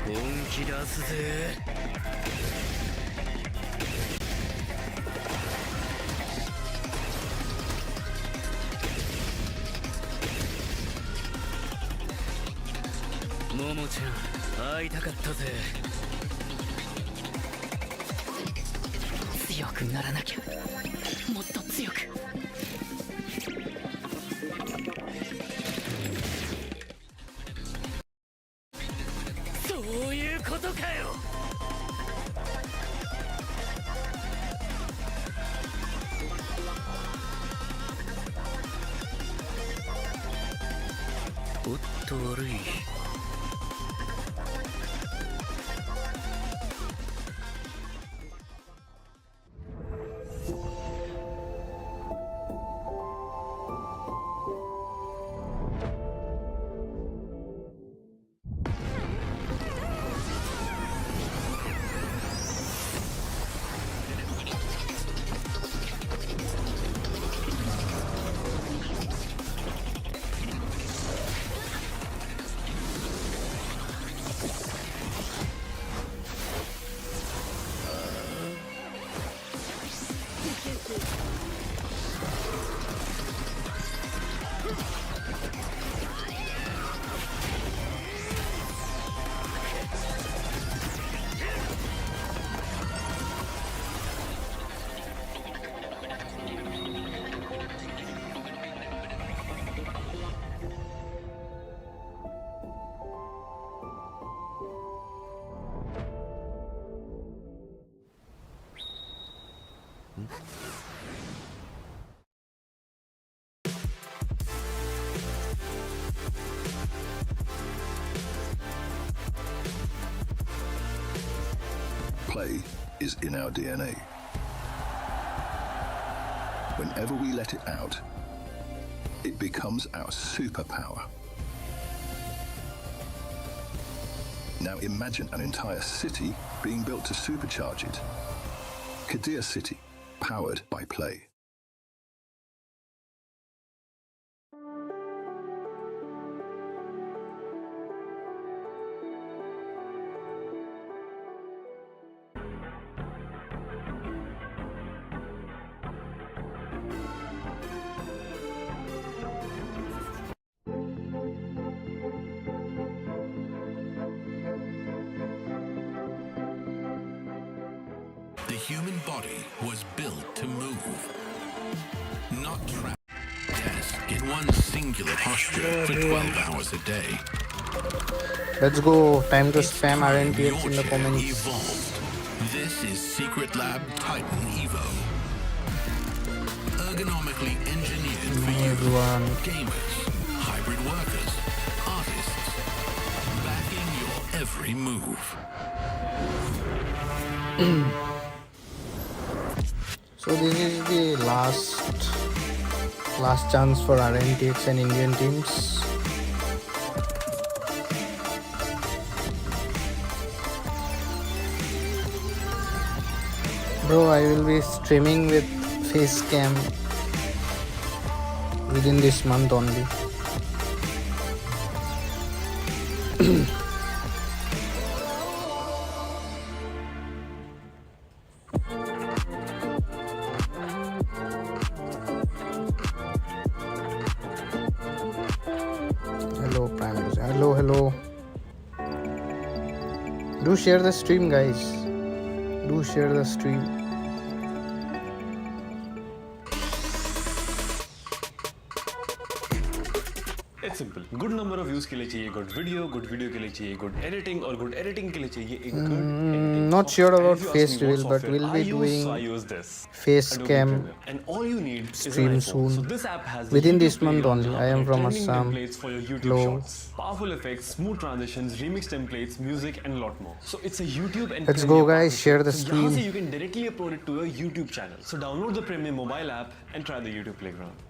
本気出すぜ。ももちゃん、会いたかったぜ。強くならなきゃ。もっと強く。そういうことかよ。おっと悪い。Play is in our DNA. Whenever we let it out, it becomes our superpower. Now imagine an entire city being built to supercharge it. KWC, powered by Play. The human body was built to move, not trapped in one singular posture for 12 hours a day. Let's go. Time to spam RNTX in the Your chair comments. evolved. This is Secret Lab Titan Evo. Ergonomically engineered for you, everyone. gamers, hybrid workers, artists, backing your every move. So this is the last chance for RNTX and Indian teams. Bro, I will be streaming with face cam within this month only. Hello, Prime User. Hello. Do share the stream, guys. Do share the stream. It's simple. Good number of views के लिए चाहिए good video के लिए चाहिए good editing और good editing के लिए चाहिए एक good editing. Not sure about If you ask face me what reveal, but software we'll I be use, doing so I use this. face Adobe cam Premiere. And all you need is an stream iPhone. soon. So this app has the within YouTube this month playground only. hub I am and from trending Assam. templates for your YouTube Hello. shorts, powerful effects, smooth transitions, remix templates, music, and a lot more. So it's a YouTube and Let's Premiere go, guys. partnership. Share the So stream. यहाँ से you can directly upload it to your YouTube channel. So download the Premiere mobile app and try the YouTube playground.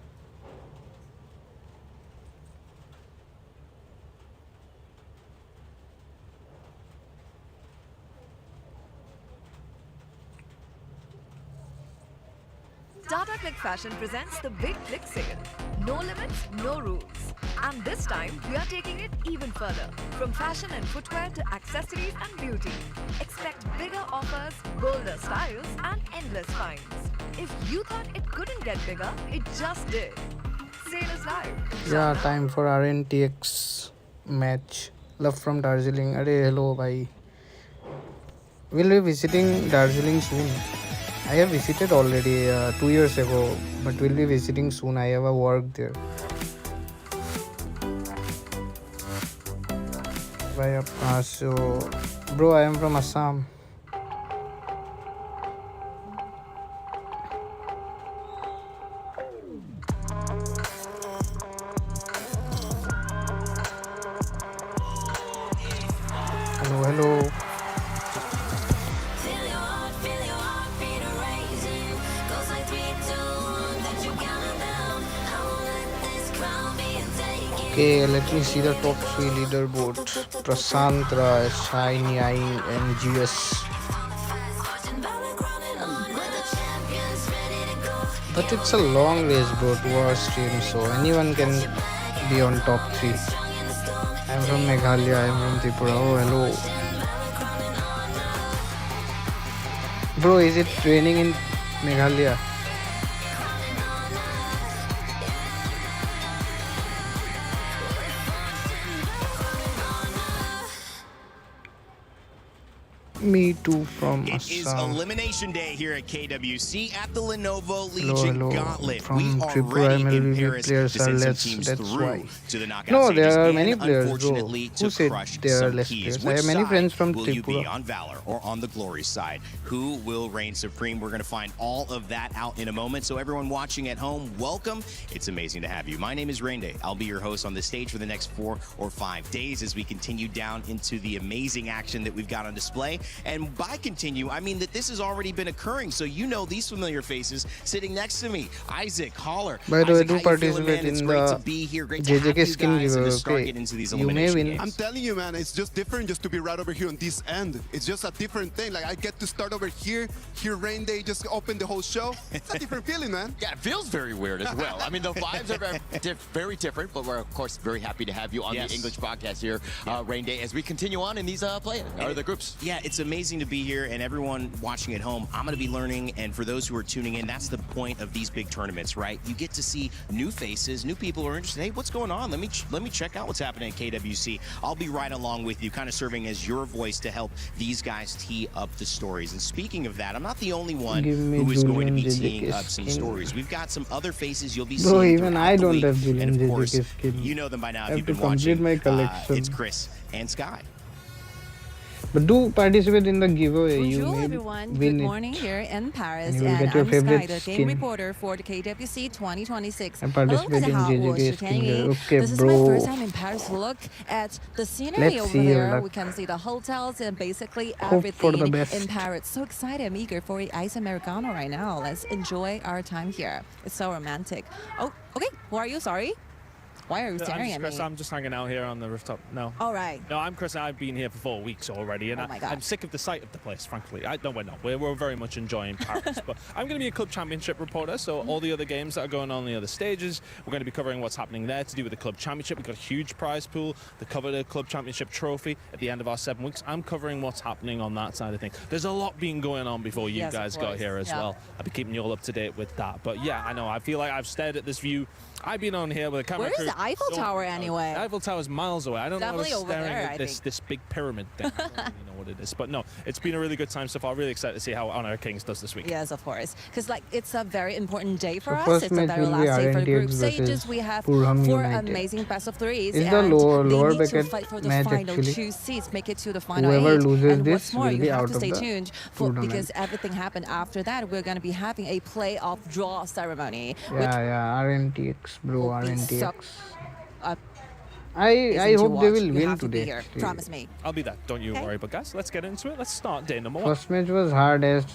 Tata Click Fashion presents the Big Click Sale. No limits, no rules. And this time, we are taking it even further. From fashion and footwear to accessories and beauty. Expect bigger offers, bolder styles, and endless finds. If you thought it couldn't get bigger, it just did. Sale is live. Yeah, time for RNTX match. Love from Darjeeling. Arey, hello, bhai. We'll be visiting Darjeeling soon. I have visited already 2 years ago, but we'll be visiting soon. I have a work there. Bhai, so, bro, I am from Assam. Hello. Okay, let me see the top 3 leaderboard. Prasant, Shiny, and GS. But it's a long race, bro, 2 hours stream, so anyone can be on top 3. I'm from Meghalaya, I'm from Tripura. Oh, hello. Bro, is it raining in Meghalaya? Me too from It Assam. is elimination day here at KWC at the Lenovo Legion hello. Gauntlet. From We are Tripura ready in MLB Paris players to are send some less, teams that's through why. to the knockout No, stages there are and many players, bro. unfortunately Who to said crush there are some less keys. players? I Which have many side friends from will you be Tripura. on Valor or on the Glory side? Who will reign supreme? We're going to find all of that out in a moment. So everyone watching at home, welcome. It's amazing to have you. My name is Rain Day. I'll be your host on the stage for the next 4 or 5 days as we continue down into the amazing action that we've got on display. And by continue, I mean that this has already been occurring. So you know these familiar faces sitting next to me. Isaac, Holler. By the way, Isaac, do how you feeling, participate man? It's in great the to be here. Great to have JJK you skin guys and to start giveaway. getting into these You may elimination win. games. I'm telling you, man, it's just different just to be right over here on this end. It's just a different thing. Like, I get to start over here, hear Rain Day just open the whole show. It's a different feeling, man. Yeah, it feels very weird as well. I mean, the vibes are very different, but we're, of course, very happy to have you on Yes. the English podcast here, Rain Day, as we continue on in these the groups. Yeah, it's amazing to be here, and everyone watching at home, I'm going to be learning, and for those who are tuning in, that's the point of these big tournaments, right? You get to see new faces, new people who are interested. Hey, what's going on? Let me check out what's happening at KWC. I'll be right along with you, kind of serving as your voice to help these guys tee up the stories. And speaking of that, I'm not the only one Give me who is going to be Julian teeing JJK up some skin. stories. We've got some other faces you'll be Bro, seeing even throughout I the don't week. have Julian And of course, JJK skin. you know them by now I if have you've to been complete watching. my collection. It's Chris and Sky. But do participate in the giveaway. You Bonjour may everyone, win good it. morning here in Paris, And you will and get your I'm Sky, favorite the game skin. reporter for the KWC 2026. And participate in JJK skin girl. Okay, This is bro. my first time in Paris. Look at the scenery Let's over see your there. luck. We can see the hotels and basically Hope for the everything best. in Paris. So excited, I'm eager for ice americano right now. Let's enjoy our time here. It's so romantic. Oh, okay, who are you? Sorry. Why are you staring at me? I'm just hanging out here on the rooftop. No. All right. No, I'm Chris. I've been here for 4 weeks already, and Oh my God. I'm sick of the sight of the place, frankly. We're not. We're very much enjoying Paris. But I'm going to be a club championship reporter, so all the other games that are going on in the other stages, we're going to be covering what's happening there to do with the club championship. We've got a huge prize pool to cover the club championship trophy at the end of our 7 weeks. I'm covering what's happening on that side of things. There's a lot been going on before you Yes, of guys got course. here as Yeah. well. I'll be keeping you all up to date with that. But yeah, I know. I feel like I've stared at this view. I've been on here with a camera Where's crew. the Eiffel Tower anyway? The Eiffel Tower's miles away. I don't know. I was Definitely over staring there, at I this think. this big pyramid thing. I don't really know what it is. But no, it's been a really good time so far. Really excited to see how Honor Kings does this week. Yes, of course. Because it's a very important day for So us. first It's the match very will be last day for the group RNTX stages. versus We have Purham 4 United. amazing best of threes. It's the and lower they need to bracket fight for the match final actually. 2 seats, make it to the final Whoever 8. loses And this what's more, will you be have out to of stay the tuned tournament. because everything happened after that. We're going to be having a playoff draw ceremony. which Yeah, RNTX, bro, will be RNTX. so I amazing to hope they watch. will You win have to be today. here. actually. Promise me. I'll be there. Don't you Okay. worry. But guys, let's get into it. Let's start day number 1. First match was hard as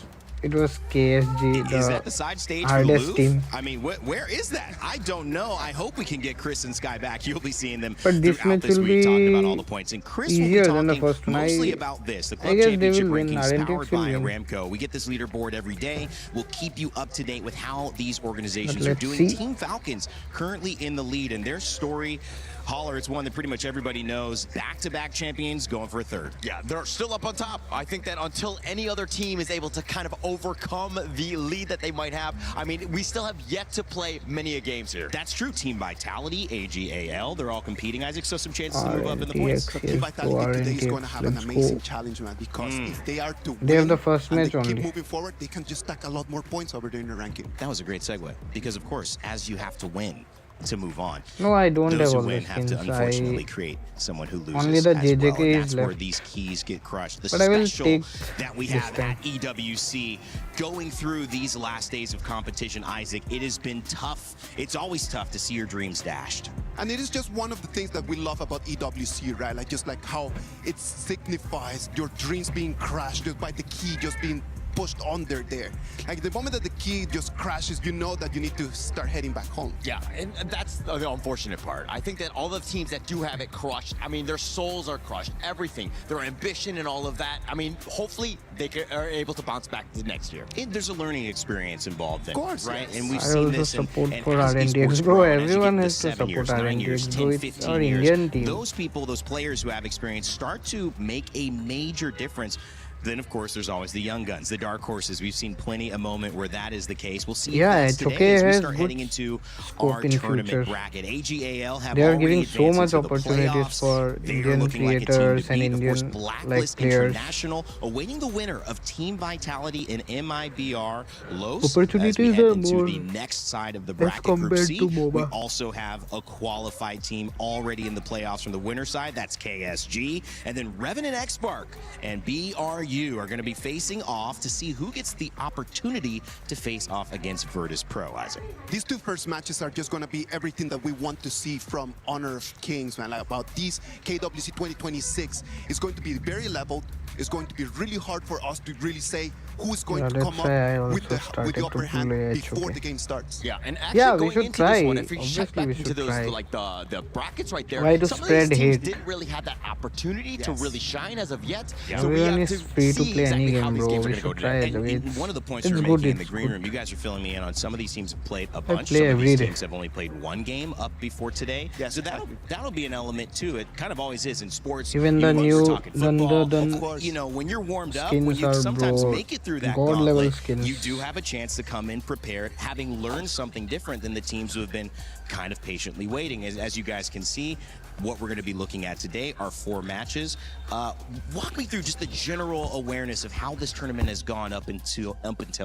it was KSG, Is that the the side stage for hardest Louvre? team. I mean, where is that? I don't know. I hope we can get Chris and Sky back. You'll be seeing them But this throughout match this will week, talking about all be the points. And Chris will be easier than the talking first one. mostly about this, the club guess they championship will win. rankings RNTX powered will by win. Aramco. We get this leaderboard every day. We'll keep you up to date with how these organizations are let's doing. see. Team Falcons currently in the lead, and their story, Holler, it's one that pretty much everybody knows. Back-to-back champions going for a third. Yeah, they're still up on top. I think that until any other team is able to kind of overcome the lead that they might have, I mean, we still have yet to play many games here. That's true. Team Vitality, AGAL, they're all competing, Isaac, so some chances to move up in the points. Team Vitality today is going to have an amazing challenge, man, because if they are to win They have the first and match they keep only. moving forward, they can just stack a lot more points over there in the ranking. That was a great segue, because of course, as you have to win to move on, No, I don't those have who all the win have to skins. unfortunately create someone who loses Only the as well, JJK and is that's where left. these keys get crushed. The But I will special take that we this have time. at EWC going through these last days of competition, Isaac, it has been tough. It's always tough to see your dreams dashed. And it is just one of the things that we love about EWC, right? Like just like how it signifies your dreams being crashed just by the key just being pushed under there. Like the moment that the key just crashes, you know that you need to start heading back home. Yeah, and that's the unfortunate part. I think that all the teams that do have it crushed, I mean, their souls are crushed, everything, their ambition and all of that. I mean, hopefully they are able to bounce back to next year. There's a learning experience involved in it, course, right? yes. And we've I seen also this support and for as RNDX, esports bro. grow, and as you Everyone get to has to 7 years, support 9 years, RNDX, 10, bro. It's 15 our years, Indian team. those people, those players who have experience start to make a major difference. Then, of course, there's always the young guns, the dark horses. We've seen plenty a moment where that is the case. We'll see Yeah, if that's it's today okay, as we has start good heading into scope our in tournament future. bracket. AGAL have They are already giving so advanced much into the opportunities playoffs. for They are Indian looking like a team to creators and beat. Of course, Indian Blacklist players. International awaiting the winner of Team Vitality and MIBR Los. Opportunities as we head are into more the next side of the as bracket, Group compared C. to We MOBA. also have a qualified team already in the playoffs from the winner side. That's KSG. And then Revenant X-Spark and BRU are going to be facing off to see who gets the opportunity to face off against Virtus Pro, Isaac. These two first matches are just going to be everything that we want to see from Honor of Kings, man. Like about these KWC 2026, it's going to be very leveled. It's going to be really hard for us to really say who's going to that's come why I up with also the started upper to hand play before HOK. the game starts. Yeah, and actually Yeah, we going should into try. this one, if we shut Obviously, back we into should those try. like the brackets right there, Why to some of spread these teams hate? didn't really have that opportunity to really shine as of yet. Yeah. So we Everyone have is to free to see play exactly any how game, these bro. games are We going to go should try today. it. And, It's- and one of the points it's you're good, making in the it's green good. room, you guys are filling me in on some of these teams have played a bunch. play Some of every these day. teams have only played one game up before today. Yes, So that'll be an element too. It kind of always is in sports. Even You the know, we're new, talking football, the you know, when you're warmed up, skins when you are, sometimes bro, make it through that God level gauntlet, skins. you do have a chance to come in prepared, having learned something different than the teams who have been kind of patiently waiting. As you guys can see, what we're going to be looking at today are 4 matches. Walk me through just the general awareness of how this tournament has gone up until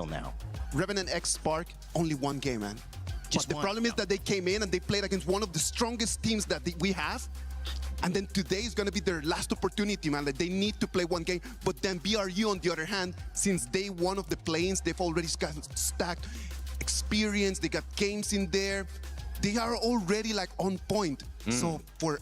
now. Revenant X Spark, only one game, man. Just but the one? problem is that they came in and they played against one of the strongest teams that we have. And then today is going to be their last opportunity, man. Like they need to play one game. But then BRU, on the other hand, since day one of the play-ins, they've already got stacked experience. They got games in there. They are already like on point. So for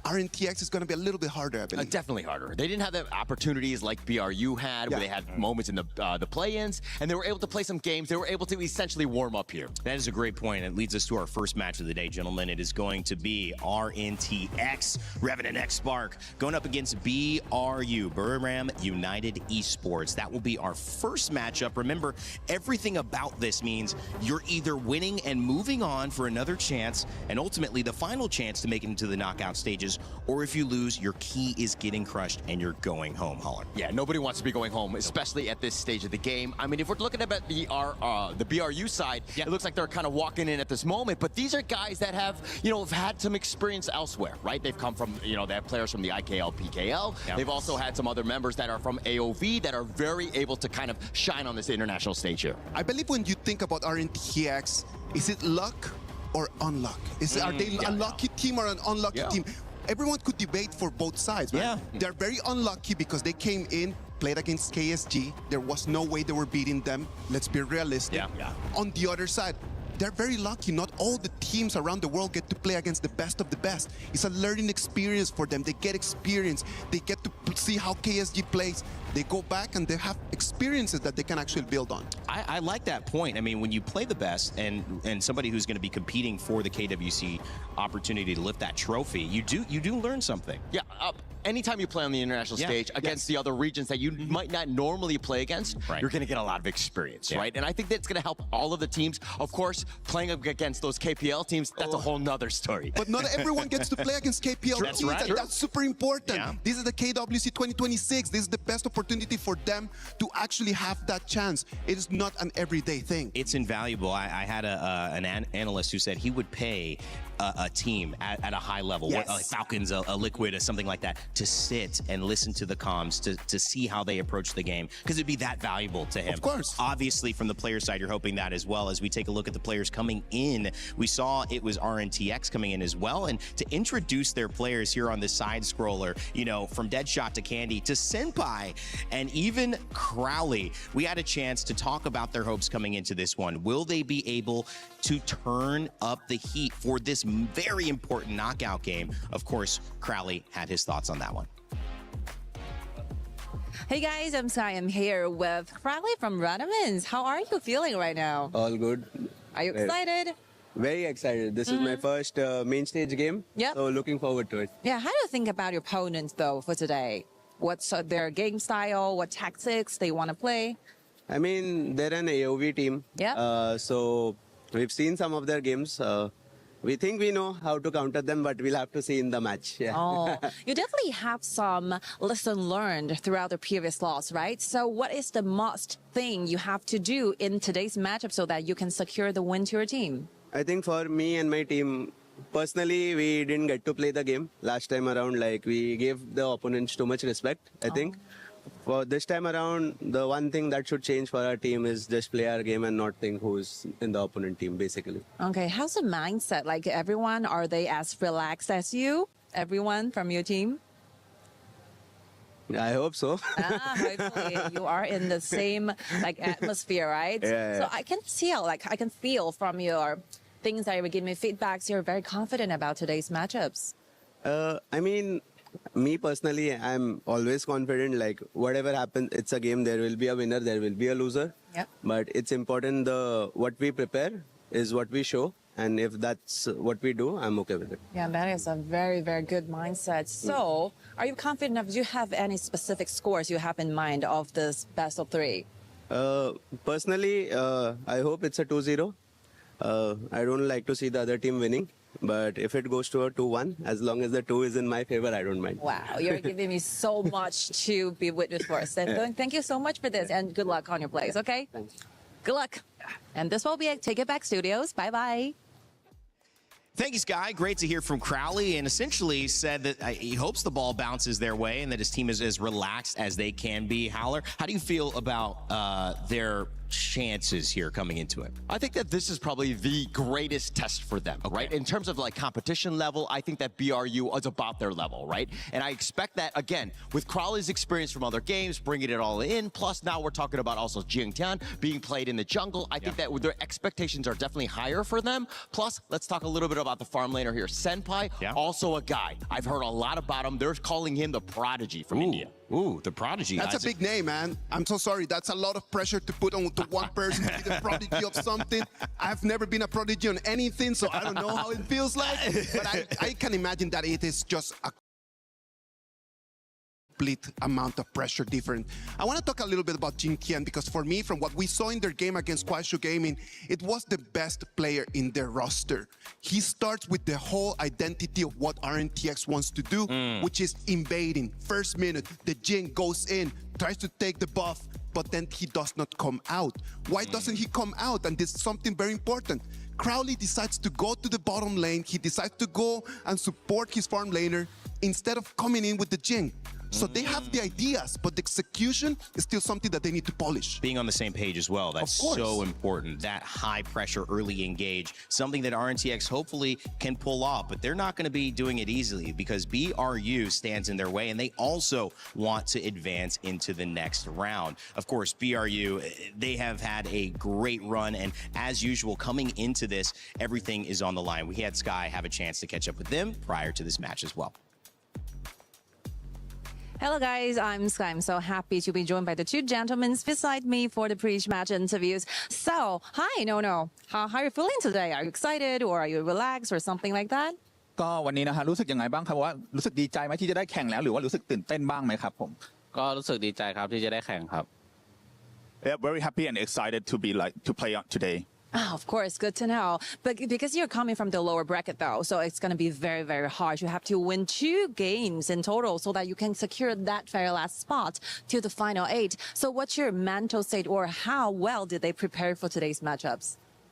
RNTX, it's going to be a little bit harder, I believe. Definitely harder. They didn't have the opportunities like BRU had, where they had moments in the play-ins, and they were able to play some games. They were able to essentially warm up here. That is a great point. It leads us to our first match of the day, gentlemen. It is going to be RNTX, Revenant X Spark, going up against BRU, Buriram United Esports. That will be our first matchup. Remember, everything about this means you're either winning and moving on for another chance, and ultimately the final chance to make it into the knockout stages, or if you lose, your key is getting crushed and you're going home, Holler. Yeah, nobody wants to be going home, especially at this stage of the game. I mean, if we're looking at the BRU side, it looks like they're kind of walking in at this moment, but these are guys that have had some experience elsewhere, right? They've come from, they have players from the IKL, PKL. They've also had some other members that are from AOV that are very able to kind of shine on this international stage here. I believe when you think about RNTX, is it luck or unluck? Are they a lucky team or an unlucky team? Everyone could debate for both sides, man. They're very unlucky because they came in, played against KSG. There was no way they were beating them. Let's be realistic. On the other side, they're very lucky. Not all the teams around the world get to play against the best of the best. It's a learning experience for them. They get experience. They get to see how KSG plays. They go back and they have experiences that they can actually build on. I like that point. I mean, when you play the best and somebody who's going to be competing for the KWC opportunity to lift that trophy, you do learn something. Yeah, anytime you play on the international stage against the other regions that you might not normally play against, you're going to get a lot of experience, right? And I think that's going to help all of the teams. Of course, playing against those KPL teams, that's a whole nother story. But not everyone gets to play against KPL That's teams, right. and that's super important. This is the KWC 2026. This is the best opportunity for them to actually have that chance. It is not an everyday thing. It's invaluable. I had an analyst who said he would pay a team at a high level, like Falcons, a Liquid, or something like that, to sit and listen to the comms to see how they approach the game, because it'd be that valuable to him. Of course. Obviously, from the player side, you're hoping that as well. As we take a look at the players coming in, we saw it was RNTX coming in as well, and to introduce their players here on the side scroller, you know, from Deadshot to Candy to Senpai and even Crowley, we had a chance to talk about their hopes coming into this one. Will they be able to turn up the heat for this very important knockout game? Of course, Crowley had his thoughts on that one. Hey guys, I'm Sai. I'm here with Crowley from Radamans. How are you feeling right now? All good. Are you excited? Very excited. This is my first main stage game. Yep. So looking forward to it. Yeah, how do you think about your opponents though for today? What's their game style? What tactics they want to play? I mean, they're an AOV team. Yeah. So we've seen some of their games. We think we know how to counter them, but we'll have to see in the match. Yeah. Oh, you definitely have some lesson learned throughout the previous loss, right? So what is the must thing you have to do in today's matchup so that you can secure the win to your team? I think for me and my team, personally, we didn't get to play the game last time around. Like, we gave the opponents too much respect, I think. For this time around, the one thing that should change for our team is just play our game and not think who's in the opponent team, basically. Okay, how's the mindset? Like everyone, are they as relaxed as you? Everyone from your team? I hope so. Hopefully you are in the same like atmosphere, right? Yeah. So I can feel from your things that you give me feedbacks. You're very confident about today's matchups. I mean, me personally, I'm always confident. Like, whatever happens, it's a game. There will be a winner, there will be a loser. Yep. But it's important, what we prepare is what we show. And if that's what we do, I'm okay with it. Yeah, that is a very, very good mindset. So, are you confident enough? Do you have any specific scores you have in mind of this best of three? Personally, I hope it's a 2-0. I don't like to see the other team winning. But if it goes to a 2-1, as long as the 2 is in my favor, I don't mind. Wow, you're giving me so much to be witness for. So thank you so much for this, and good luck on your plays, okay? Thanks. Good luck. And this will be at Take It Back Studios. Bye-bye. Thank you, Sky. Great to hear from Crowley, and essentially said that he hopes the ball bounces their way and that his team is as relaxed as they can be. Howler, how do you feel about their chances here coming into it? I think that this is probably the greatest test for them, right? In terms of like competition level, I think that BRU is about their level, right? And I expect that, again, with Crowley's experience from other games, bringing it all in, plus now we're talking about also Jingtian being played in the jungle. I think that their expectations are definitely higher for them. Plus, let's talk a little bit about the farm laner here. Senpai, also a guy. I've heard a lot about him. They're calling him the prodigy from India. Ooh, the prodigy. That's a big name, man. I'm so sorry. That's a lot of pressure to put on to one person to be the prodigy of something. I've never been a prodigy on anything, so I don't know how it feels like. But I can imagine that it is just a complete amount of pressure different. I want to talk a little bit about Jingtian, because for me, from what we saw in their game against Kwashu Gaming, it was the best player in their roster. He starts with the whole identity of what RNTX wants to do, which is invading. First minute, the Jing goes in, tries to take the buff, but then he does not come out. Why doesn't he come out? And this is something very important. Crowley decides to go to the bottom lane. He decides to go and support his farm laner instead of coming in with the Jing. So they have the ideas, but the execution is still something that they need to polish. Being on the same page as well, that's so important. That high pressure, early engage, something that RNTX hopefully can pull off, but they're not going to be doing it easily because BRU stands in their way and they also want to advance into the next round. Of course, BRU, they have had a great run, and as usual, coming into this, everything is on the line. We had Sky have a chance to catch up with them prior to this match as well. Hello guys, I'm Sky. I'm so happy to be joined by the two gentlemen beside me for the pre-match interviews. So, hi, No. How are you feeling today? Are you excited or are you relaxed or something like that? ก็วันนี้นะฮะรู้สึกยังไงบ้างครับว่ารู้สึกดีใจไหมที่จะได้แข่งแล้วหรือว่ารู้สึกตื่นเต้นบ้างไหมครับผม ก็รู้สึกดีใจครับที่จะได้แข่งครับ Yeah, very happy and excited to play on today. Oh, of course, good to know. But because you're coming from the lower bracket, though, so it's going to be very, very hard. You have to win 2 games in total so that you can secure that very last spot to the final 8. So what's your mental state, or how well did they prepare for today's matchups?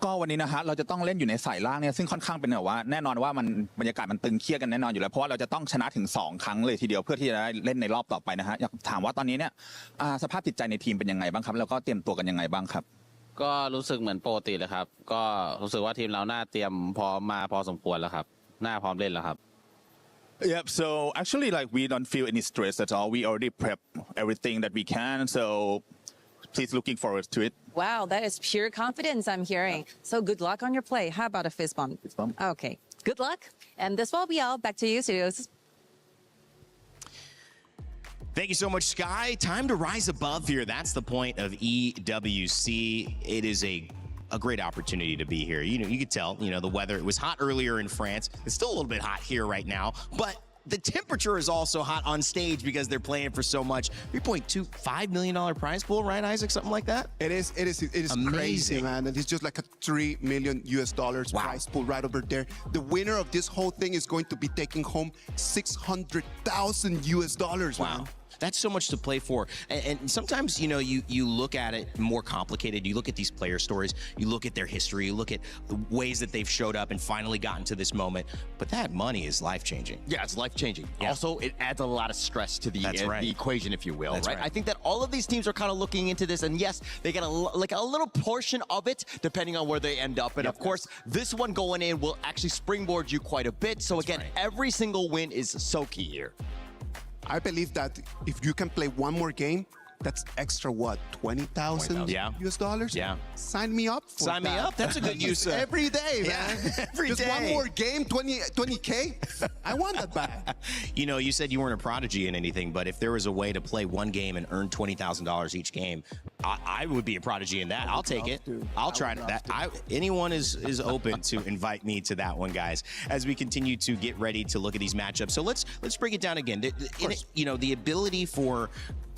ก็วันนี้นะฮะเราจะต้องเล่นอยู่ในสายล่างเนี่ยซึ่งค่อนข้างเป็นแบบว่าแน่นอนว่ามันบรรยากาศมันตึงเครียดกันแน่นอนอยู่แล้วเพราะว่าเราจะต้องชนะถึง2ครั้งเลยทีเดียวเพื่อที่จะได้เล่นในรอบต่อไปนะฮะอยากถามว่าตอนนี้เนี่ยสภาพจิตใจในทีมเป็นยังไงบ้างครับแล้วก็เตรียมตัวกันยังไงบ้างครับก็รู้สึกเหมือนปกติเลยครับก็รู้สึกว่าทีมเราน่าเตรียมพร้อมมาพอสมควรแล้วครับน่าพร้อมเล่นแล้วครับ Yeah, so actually like we don't feel any stress at all. We already prep everything that we can. So please looking forward to it. Wow, that is pure confidence I'm hearing. So good luck on your play. How about a fist bump? Fist bump. Okay, good luck. And this will be all. Back to you, studios. Thank you so much, Sky. Time to rise above here. That's the point of EWC. It is a great opportunity to be here. You could tell, the weather, it was hot earlier in France. It's still a little bit hot here right now, but the temperature is also hot on stage because they're playing for so much. $3.25 million prize pool, right, Isaac? Something like that? It is crazy, man. And it's just like a $3 million prize pool right over there. The winner of this whole thing is going to be taking home $600,000, wow. Man. That's so much to play for. And sometimes, you look at it more complicated. You look at these player stories, you look at their history, you look at the ways that they've showed up and finally gotten to this moment. But that money is life-changing. Yeah, it's life-changing. Yeah. Also, it adds a lot of stress to the equation, if you will, That's right? right? I think that all of these teams are kind of looking into this, and yes, they get a little portion of it, depending on where they end up. And of course, this one going in will actually springboard you quite a bit. So again, every single win is so key here. I believe that if you can play one more game, that's extra what, $20,000 US dollars? Yeah. Sign me up for Sign that. me up. That's a good use. Every day, man. Every Just day. one more game, 20K. I want that back. You said you weren't a prodigy in anything, but if there was a way to play one game and earn $20,000 each game, I would be a prodigy in that. I'll take it. I'll try that. Anyone is open to invite me to that one, guys, as we continue to get ready to look at these matchups. So let's break it down again. The ability for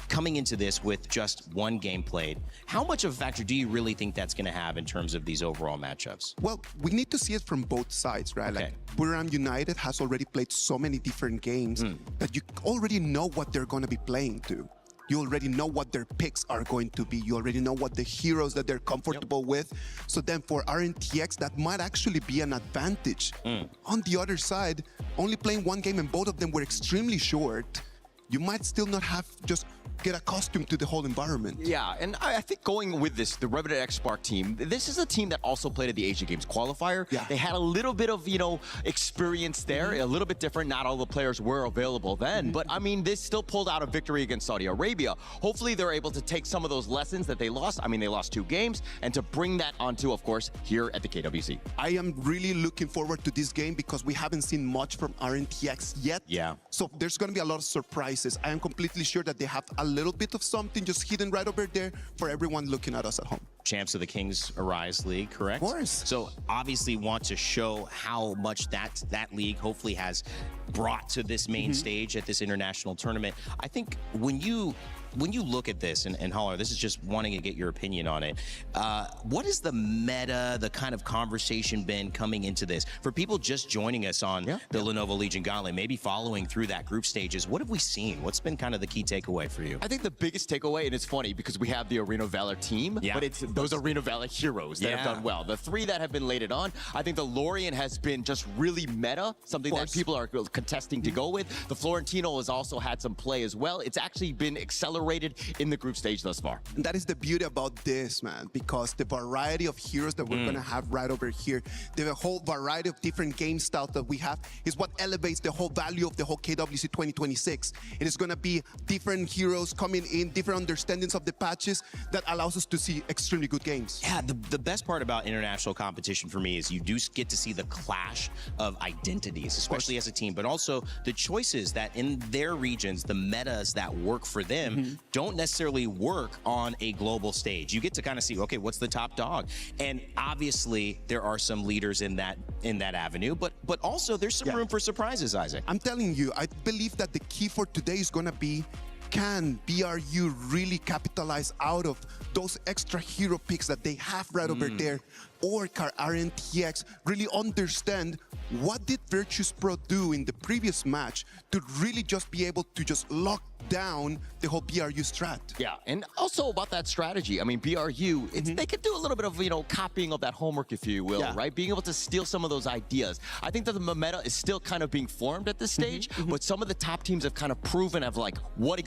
coming into this with just one game played, how much of a factor do you really think that's going to have in terms of these overall matchups? Well, we need to see it from both sides, right? Okay. Like, Buriram United has already played so many different games that you already know what they're going to be playing to. You already know what their picks are going to be. You already know what the heroes that they're comfortable with. So then for RNTX, that might actually be an advantage. On the other side, only playing one game and both of them were extremely short, you might still not have just get accustomed to the whole environment. Yeah, and I think going with this, the Revenant X Spark team, this is a team that also played at the Asian Games qualifier. Yeah. They had a little bit of, experience there, a little bit different. Not all the players were available then, but I mean, they still pulled out a victory against Saudi Arabia. Hopefully they're able to take some of those lessons that they lost. I mean, they lost 2 games, and to bring that onto, of course, here at the KWC. I am really looking forward to this game because we haven't seen much from RNTX yet. Yeah. So there's going to be a lot of surprises. I am completely sure that they have a little bit of something just hidden right over there for everyone looking at us at home. Champs of the Kings Arise League, correct? Of course. So obviously want to show how much that league hopefully has brought to this main stage at this international tournament. I think when you look at this, and Holler, this is just wanting to get your opinion on it. What is the meta, the kind of conversation been coming into this? For people just joining us on the Lenovo Legion Gauntlet, maybe following through that group stages, what have we seen? What's been kind of the key takeaway for you? I think the biggest takeaway, and it's funny because we have the Arena Valor team, but it's those Arena Valor heroes that have done well. The 3 that have been laid on, I think the Lorien has been just really meta, something that people are contesting to go with. The Florentino has also had some play as well. It's actually been accelerated in the group stage thus far. And that is the beauty about this, man, because the variety of heroes that we're going to have right over here, the whole variety of different game styles that we have is what elevates the whole value of the whole KWC 2026. It is going to be different heroes coming in, different understandings of the patches that allows us to see extremely good games. Yeah, the best part about international competition for me is you do get to see the clash of identities, especially as a team, but also the choices that in their regions, the metas that work for them don't necessarily work on a global stage. You get to kind of see, okay, what's the top dog? And obviously there are some leaders in that avenue, but also there's some room for surprises, Isaac. I'm telling you, I believe that the key for today is going to be, can BRU really capitalize out of those extra hero picks that they have right over there? Or can RNTX really understand what did Virtus Pro do in the previous match to really just be able to just lock down the whole BRU strat? Yeah, and also about that strategy. I mean, BRU, they could do a little bit of, copying of that homework, if you will, right? Being able to steal some of those ideas. I think that the meta is still kind of being formed at this stage, but some of the top teams have kind of proven of like what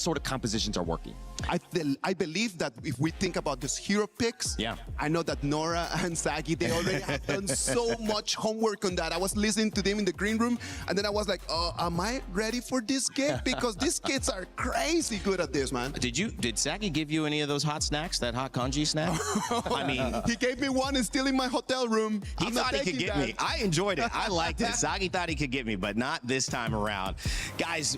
sort of compositions are working. I believe that if we think about these hero picks, I know that Nora and Sagi, they already have done so much homework on that. I was listening to them in the green room, and then I was like, oh, am I ready for this game? Because these kids are crazy good at this, man. Did Sagi give you any of those hot snacks, that hot kanji snack? I mean, he gave me one and still in my hotel room. He thought he could get me. I enjoyed it. I liked it. Sagi thought he could get me, but not this time around. Guys,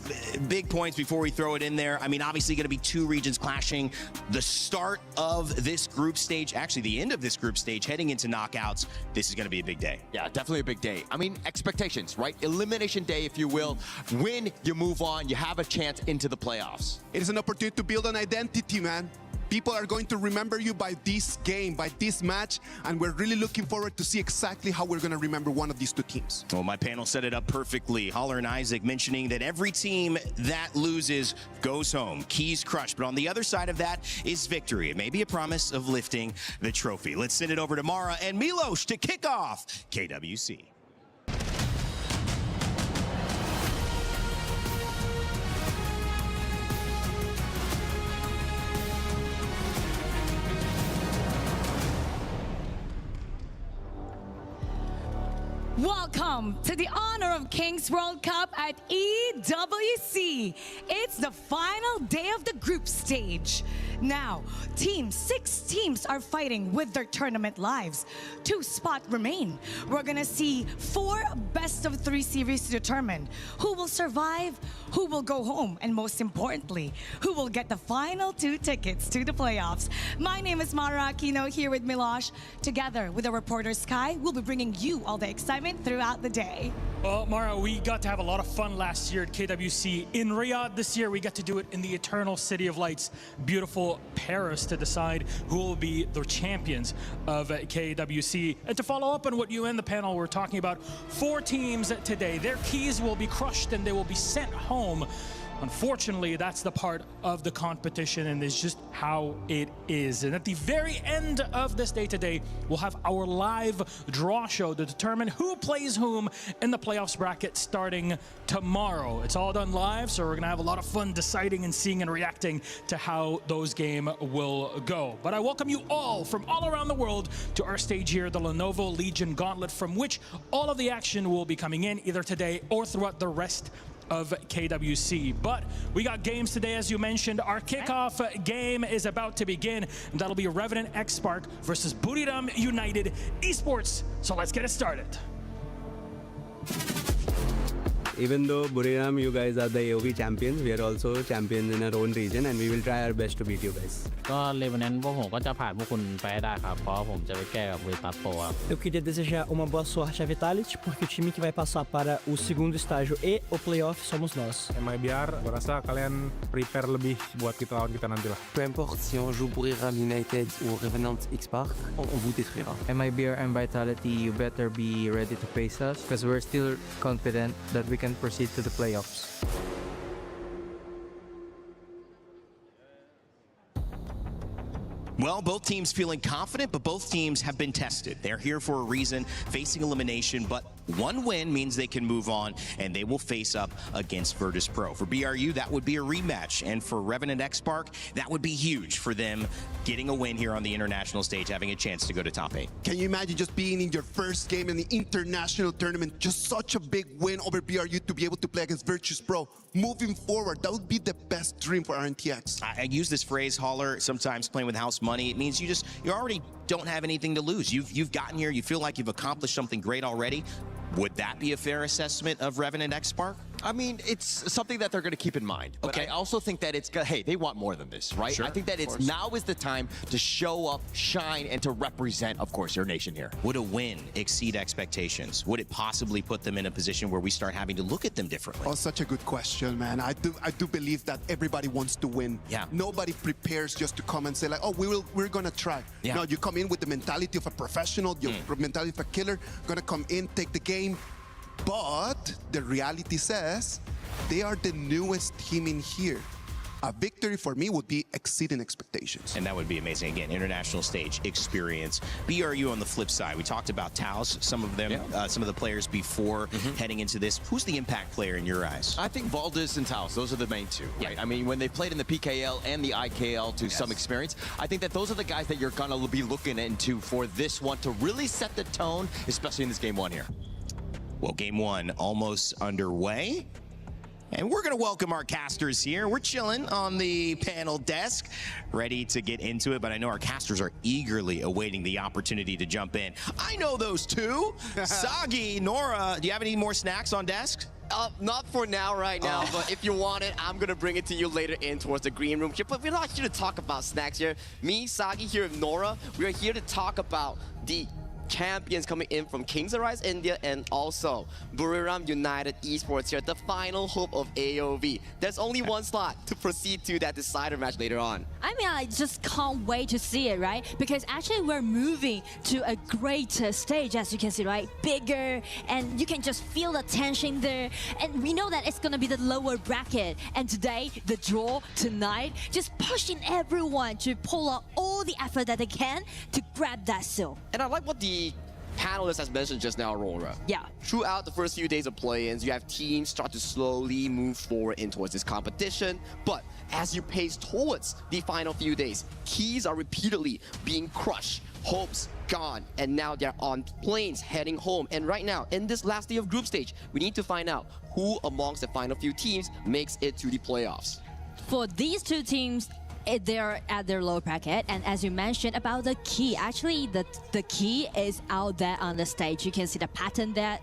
big points before we throw it in there. I mean, obviously going to be two regions clashing. The start of this group stage, actually the end of this group stage, heading into knockouts. This is going to be a big day. Yeah, definitely a big day. I mean, expectations, right? Elimination day, if you will. Win, you move on, you have a chance into the playoffs. It is an opportunity to build an identity, man. People are going to remember you by this game, by this match, and we're really looking forward to see exactly how we're going to remember one of these two teams. Well, my panel set it up perfectly. Holler and Isaac mentioning that every team that loses goes home. Keys crushed. But on the other side of that is victory. It may be a promise of lifting the trophy. Let's send it over to Mara and Milos to kick off KWC. Welcome to the Honor of Kings World Cup at EWC. It's the final day of the group stage. Now, 6 teams are fighting with their tournament lives. 2 spots remain. We're gonna see 4 best-of-3 series to determine who will survive, who will go home, and most importantly, who will get the final 2 tickets to the playoffs. My name is Mara Aquino, here with Milosh. Together with our reporter Sky, we'll be bringing you all the excitement throughout the day. Well, Mara, we got to have a lot of fun last year at KWC. In Riyadh this year, we get to do it in the Eternal City of Lights, beautiful Paris, to decide who will be the champions of KWC. And to follow up on what you and the panel were talking about, 4 teams today, their keys will be crushed and they will be sent home. Unfortunately, that's the part of the competition, and it's just how it is. And at the very end of this day today, we'll have our live draw show to determine who plays whom in the playoffs bracket starting tomorrow. It's all done live, so we're gonna have a lot of fun deciding and seeing and reacting to how those games will go. But I welcome you all from all around the world to our stage here, the Lenovo Legion Gauntlet, from which all of the action will be coming in either today or throughout the rest of KWC. But we got games today, as you mentioned. Our kickoff game is about to begin, and that'll be Revenant X Spark versus Buriram United Esports. So let's get it started. Even though Buriram, you guys are the AOV champions, we are also champions in our own region, and we will try our best to beat you guys. ก็เลเวนแนนพวกผมก็จะผ่านพวกคุณไปให้ได้ครับเพราะผมจะไปแก้กับวีตัสโปครับ Eu queria desejar uma boa sorte a Vitality, porque o time que vai passar para o segundo estágio e o playoff somos nós. MIBR, gue rasa kalian prepare lebih buat kita lawan kita nanti lah. Peu importe si on joue Buriram United ou Revenant X-Park, on vous détruira. MIBR and Vitality, you better be ready to face us, because we're still confident that we can proceed to the playoffs. Well, both teams feeling confident, but both teams have been tested. They're here for a reason, facing elimination, but one win means they can move on, and they will face up against Virtus Pro. For BRU, that would be a rematch, and for Revenant X Spark, that would be huge for them getting a win here on the international stage, having a chance to go to top 8. Can you imagine just being in your first game in the international tournament, just such a big win over BRU to be able to play against Virtus Pro? Moving forward, that would be the best dream for RNTX. I use this phrase, Holler, sometimes playing with house money. It means you already don't have anything to lose. You've gotten here, you feel like you've accomplished something great already. Would that be a fair assessment of Revenant X Spark? I mean, it's something that they're going to keep in mind. But I also think that it's, hey, they want more than this, right? Sure, I think that it's now is the time to show up, shine, and to represent, of course, your nation here. Would a win exceed expectations? Would it possibly put them in a position where we start having to look at them differently? Oh, such a good question, man. I do believe that everybody wants to win. Yeah. Nobody prepares just to come and say like, oh, we're gonna try. Yeah. No, you come in with the mentality of a professional, your mentality of a killer, gonna come in, take the game. But the reality says they are the newest team in here. A victory for me would be exceeding expectations. And that would be amazing. Again, international stage experience. BRU on the flip side. We talked about Taos, some of them, some of the players before heading into this. Who's the impact player in your eyes? I think Valdez and Taos, those are the main two, right? I mean, when they played in the PKL and the IKL to some experience, I think that those are the guys that you're going to be looking into for this one to really set the tone, especially in this game one here. Well, game one almost underway. And we're going to welcome our casters here. We're chilling on the panel desk, ready to get into it. But I know our casters are eagerly awaiting the opportunity to jump in. I know those two. Sagi, Nora, do you have any more snacks on desk? Not for now, right now, but if you want it, I'm gonna bring it to you later in towards the green room here. But we're not here to talk about snacks here. Me, Sagi here with Nora, we're here to talk about the champions coming in from Kings Arise India and also Buriram United Esports here, the final hope of AOV. There's only one slot to proceed to that decider match later on. I mean, I just can't wait to see it, right? Because actually we're moving to a greater stage, as you can see, right? Bigger, and you can just feel the tension there. And we know that it's gonna be the lower bracket. And today, the draw tonight, just pushing everyone to pull out all the effort that they can to grab that seal. And I like what the panelist has mentioned just now, Aurora. Yeah. Throughout the first few days of play-ins, you have teams start to slowly move forward in towards this competition. But as you pace towards the final few days, keys are repeatedly being crushed, hopes gone, and now they're on planes heading home. And right now, in this last day of group stage, we need to find out who amongst the final few teams makes it to the playoffs. For these two teams, they're at their low bracket, and as you mentioned about the key, actually the key is out there on the stage. You can see the pattern there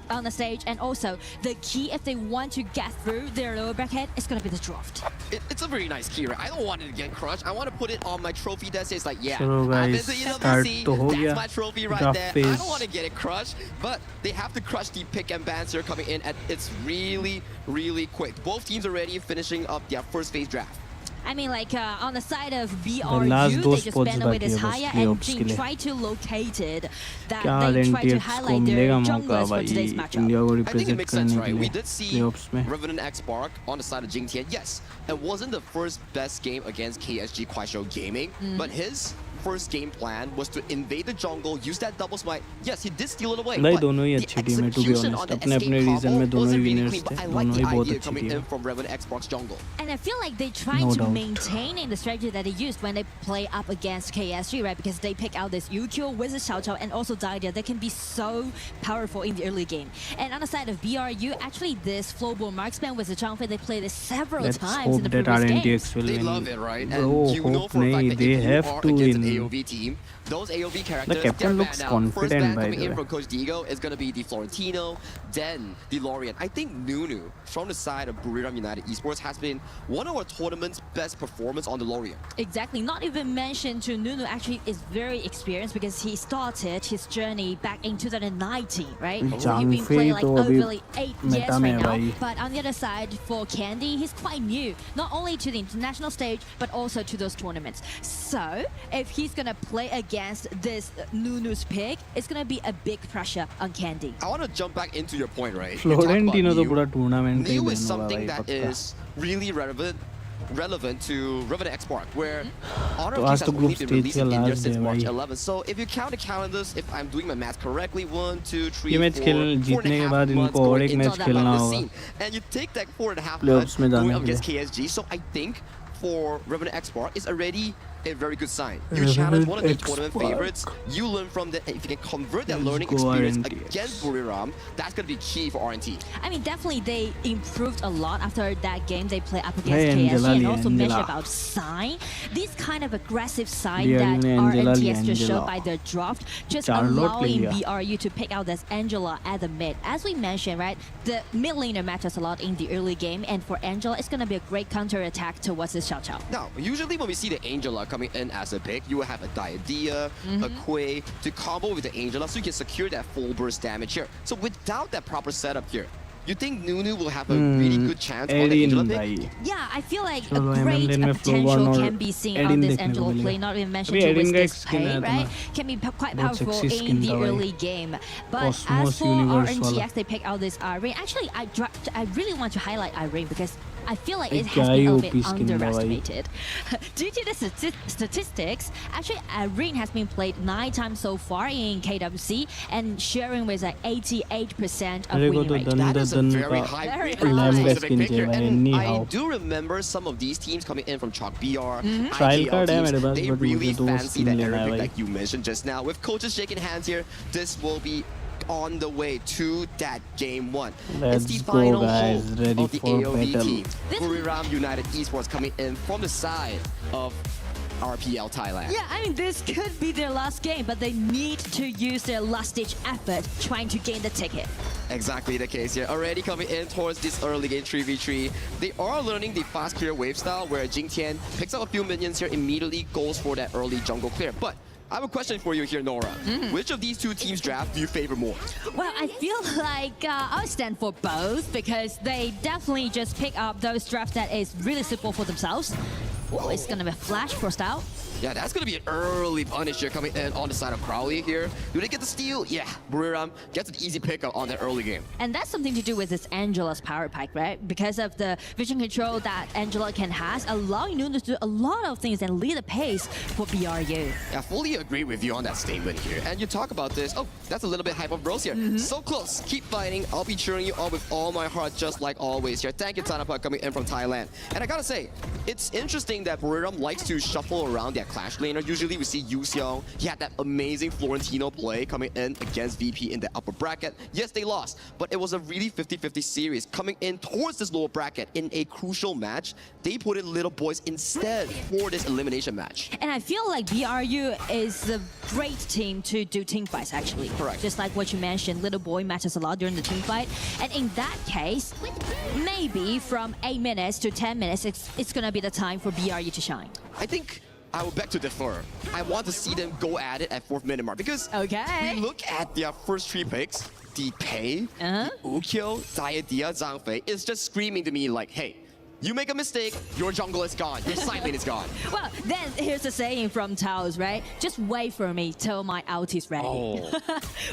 on the stage, and also the key, if they want to get through their lower bracket, it's gonna be the draft. It's a very nice key, right? I don't want it to get crushed. I want to put it on my trophy desk. It's like, yeah, So I've been guys, to start EWC, to ho that's gaya. my trophy right Draft there. I phase. don't want to get it crushed, but they have to crush the pick and bans here coming in, and it's really, really quick. Both teams are already finishing up their first phase draft. I mean, like on the side of last BRU, दो they just spots bandwidth is बाकी है बस higher and playoffs के Jin लिए। try to locate it. That क्या they try to RNTX को highlight मिलेगा their मौका junglers for भाई today's matchup. इंडिया को I think it represent makes sense, करने के right? We लिए did see playoffs में Revenant X Spark on the side of Jing Tian. Yes, it wasn't the first best game against KSG Kuaishou Gaming, but his first game plan was to invade the jungle, use that double smite. Yes, he did steal it away. भाई but दोनों ही the अच्छी team है to be execution honest on the अपने अपने escape region में combo दोनों ही wasn't really विनर्स clean, थे but I like दोनों the ही बहुत idea अच्छी coming team in from Revenant X Spark's jungle. And I feel like they trying No to doubt. maintain in the strategy that they used when they play up against KSG, right? Because they pick out this Yukio, Wizard Xiao Chao, and also Dahlia. They can be so powerful in the early game. And on the side of BRU, actually this Flowball Marksman with the Changfei, they played this several Let's times hope in the that previous games. RNTX will They win. love it, right? And Bro, you know hope for a fact नहीं, that they if you have are to against an win. AOV team, those AOV characters, The captain they're looks banned out. confident, First ban by coming the in way. from Coach Diego is going to be the Florentino, then the Lorient. I think Nunu, from the side of Buriram United Esports, has been one of our tournament's best performance on the Lorient. Exactly. Not even mentioned to Nunu actually is very experienced because he started his journey back in 2019, right? So he's been playing like तो अभी over 8 meta years में right है now. भाई। But on the other side, for Candy, he's quite new, not only to the international stage, but also to those tournaments. So if he's gonna play against this Nunu's pick, it's gonna be a big pressure on Candy. I want to jump back into your point, right? You talked about Florentino तो Niu. पूरा tournament का ही Niu ban is होगा something भाई that पक्का is really relevant to Revenant X Spark, where Honor तो of आज Kings तो has group only been stage released का in India last day since है March भाई 11. So if you count the calendars, if I'm doing my math correctly, 1, 2, 3, ये 4, match खेल 4.5 जीतने के बाद months इनको और going एक into मैच that खेलना level होगा scene. And you take that 4.5 Playoffs months में going जाने up के against लिए KSG. So I think for Revenant X Spark, it's already a very good sign. You challenge one of the tournament favorites, you learn from that. If you can convert that learning experience against Buriram, that's going to be key for RNT. I mean, definitely they improved a lot after that game they played up against KSG, and also mentioned about Sign. This kind of aggressive side that RNTX just showed by their draft, just allowing BRU to pick out this Angela at the mid. As we mentioned, right, the mid laner matters a lot in the early game, and for Angela, it's going to be a great counter attack towards this Xiao Xiao. Now, usually when we see the Angela coming in as a pick, you will have a Diadea, a Quay to combo with the Angela so you can secure that full burst damage here. So without that proper setup here, you think Nunu will have a really good chance on the Angela pick? Yeah, I feel like a great potential can be seen on this Angela play, not even mentioned to this pay, right? Can be quite powerful in the early game. But as for RNTX, they pick out this Irene. Actually, I really want to highlight Irene because I feel like it has been a bit underestimated. Due to the statistics, actually Irene has been played 9 times so far in KWC and sharing with like 88% of win rate. That is a very high win rate. And I do remember some of these teams coming in from Chalk BR, IKL teams, they really fancy that Arabic like you mentioned just now. With coaches shaking hands here, this will be on the way to that game 1. It's the final home of the AOV team. Buriram United Esports coming in from the side of RPL Thailand. Yeah, I mean, this could be their last game, but they need to use their last-ditch effort trying to gain the ticket. Exactly the case here. Already coming in towards this early game 3v3. They are learning the fast clear wave style where Jing Tian picks up a few minions here, immediately goes for that early jungle clear. But I have a question for you here, Nora. Which of these two teams' draft do you favor more? Well, I feel like I'll stand for both because they definitely just pick up those drafts that is really suitable for themselves. Oh, it's gonna be a flash forced out. Yeah, that's going to be an early punish here coming in on the side of Crowley here. Do they get the steal? Yeah, Buriram gets an easy pickup on that early game. And that's something to do with this Angela's power pack, right? Because of the vision control that Angela can has, allowing Nunu to do a lot of things and lead the pace for BRU. Yeah, fully agree with you on that statement here. And you talk about this. Oh, that's a little bit hype of Rose here. So close. Keep fighting. I'll be cheering you on with all my heart, just like always here. Thank you, Tanapa, coming in from Thailand. And I gotta say, it's interesting that Buriram likes to shuffle around their clash laner. Usually we see Yu Xiong. He had that amazing Florentino play coming in against VP in the upper bracket. Yes, they lost, but it was a really 50-50 series coming in towards this lower bracket in a crucial match. They put in Little Boys instead for this elimination match. And I feel like BRU is a great team to do team fights, actually. Correct. Just like what you mentioned, Little Boy matters a lot during the team fight. And in that case, maybe from 8 minutes to 10 minutes, it's gonna be the time for BRU to shine. I think I will beg to differ. I want to see them go at it at 4th minute mark because we look at their first 3 picks, the Pei, the Ukyo, Diadea, Zhang Fei, it's just screaming to me like, hey, you make a mistake, your jungle is gone, your side lane is gone. Well, then here's a saying from Taos, right? Just wait for me till my ult is ready.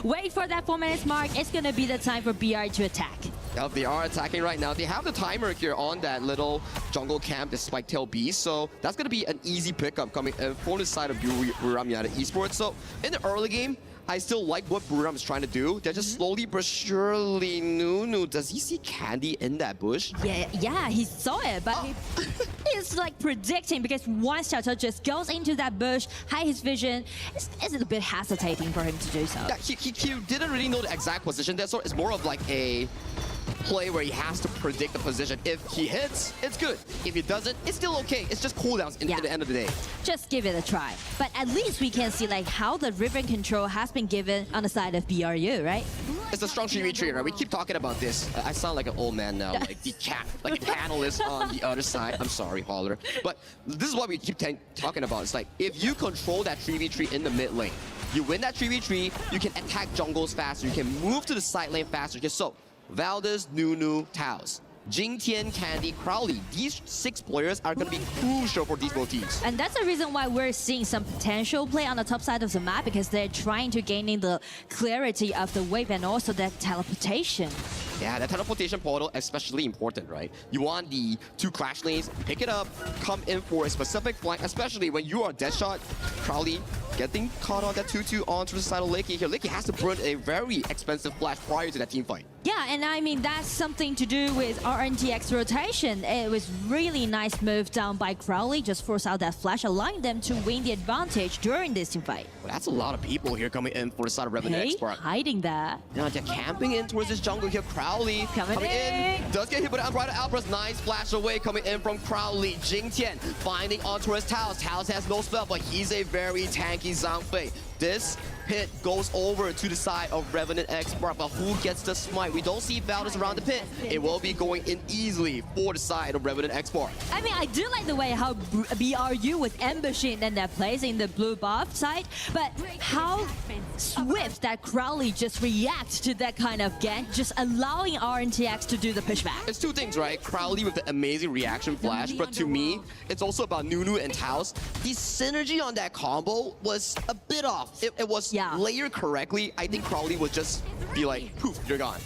Wait for that 4 minutes mark. It's gonna be the time for BR to attack. Yep, they are attacking right now. They have the timer here on that little jungle camp, the Spike-tail Beast, so that's gonna be an easy pickup coming from the side of Buriram United Esports. So in the early game, I still like what Buriram is trying to do. They're just slowly but surely. Nunu, does he see Candy in that bush? Yeah, he saw it, but he's like predicting because once Xiao Xiao just goes into that bush, hide his vision, it's a bit hesitating for him to do so. Yeah, he didn't really know the exact position there, so it's more of like a play where he has to predict the position. If he hits, it's good. If he doesn't, it's still okay. It's just cooldowns at the end of the day. Just give it a try. But at least we can see like how the ribbon control has been given on the side of BRU, right? It's a strong 3v3, right? We keep talking about this. I sound like an old man now, like the panelist on the other side. I'm sorry, Holler. But this is what we keep talking about. It's like, if you control that 3v3 in the mid lane, you win that 3v3, you can attack jungles faster, you can move to the side lane faster. Just so, Valdez, Nunu, Taos, Jing Tian, Candy, Crowley. These 6 players are going to be crucial for these both teams. And that's the reason why we're seeing some potential play on the top side of the map because they're trying to gain in the clarity of the wave and also that teleportation. Yeah, that teleportation portal especially important, right? You want the 2 clash lanes, pick it up, come in for a specific flank, especially when you are dead shot. Crowley getting caught on that 2-2 onto the side of Lakey here. Lakey has to burn a very expensive flash prior to that team fight. Yeah, and I mean, that's something to do with RNTX rotation. It was really nice move down by Crowley, just force out that flash, allowing them to win the advantage during this team fight. Well, that's a lot of people here coming in for the side of Revenant X-Spark. Hiding there. Now they're camping in towards this jungle here. Crowley coming in. Does get hit by the Unbridled Outburst. Nice flash away coming in from Crowley. Jing Tian finding onto his Taos. Taos has no spell, but he's a very tanky Zhang Fei. This pit goes over to the side of Revenant X-Spark, but who gets the smite? We don't see Valor's around the pit. It will be going in easily for the side of Revenant X-Spark. I mean, I do like the way how BRU was ambushing in their place in the blue buff side, but how swift that Crowley just reacts to that kind of gank, just allowing RNTX to do the pushback. It's two things, right? Crowley with the amazing reaction flash, but to me, it's also about Nunu and Taos. The synergy on that combo was a bit off. It was layered correctly. I think Crowley would just be like, poof, you're gone.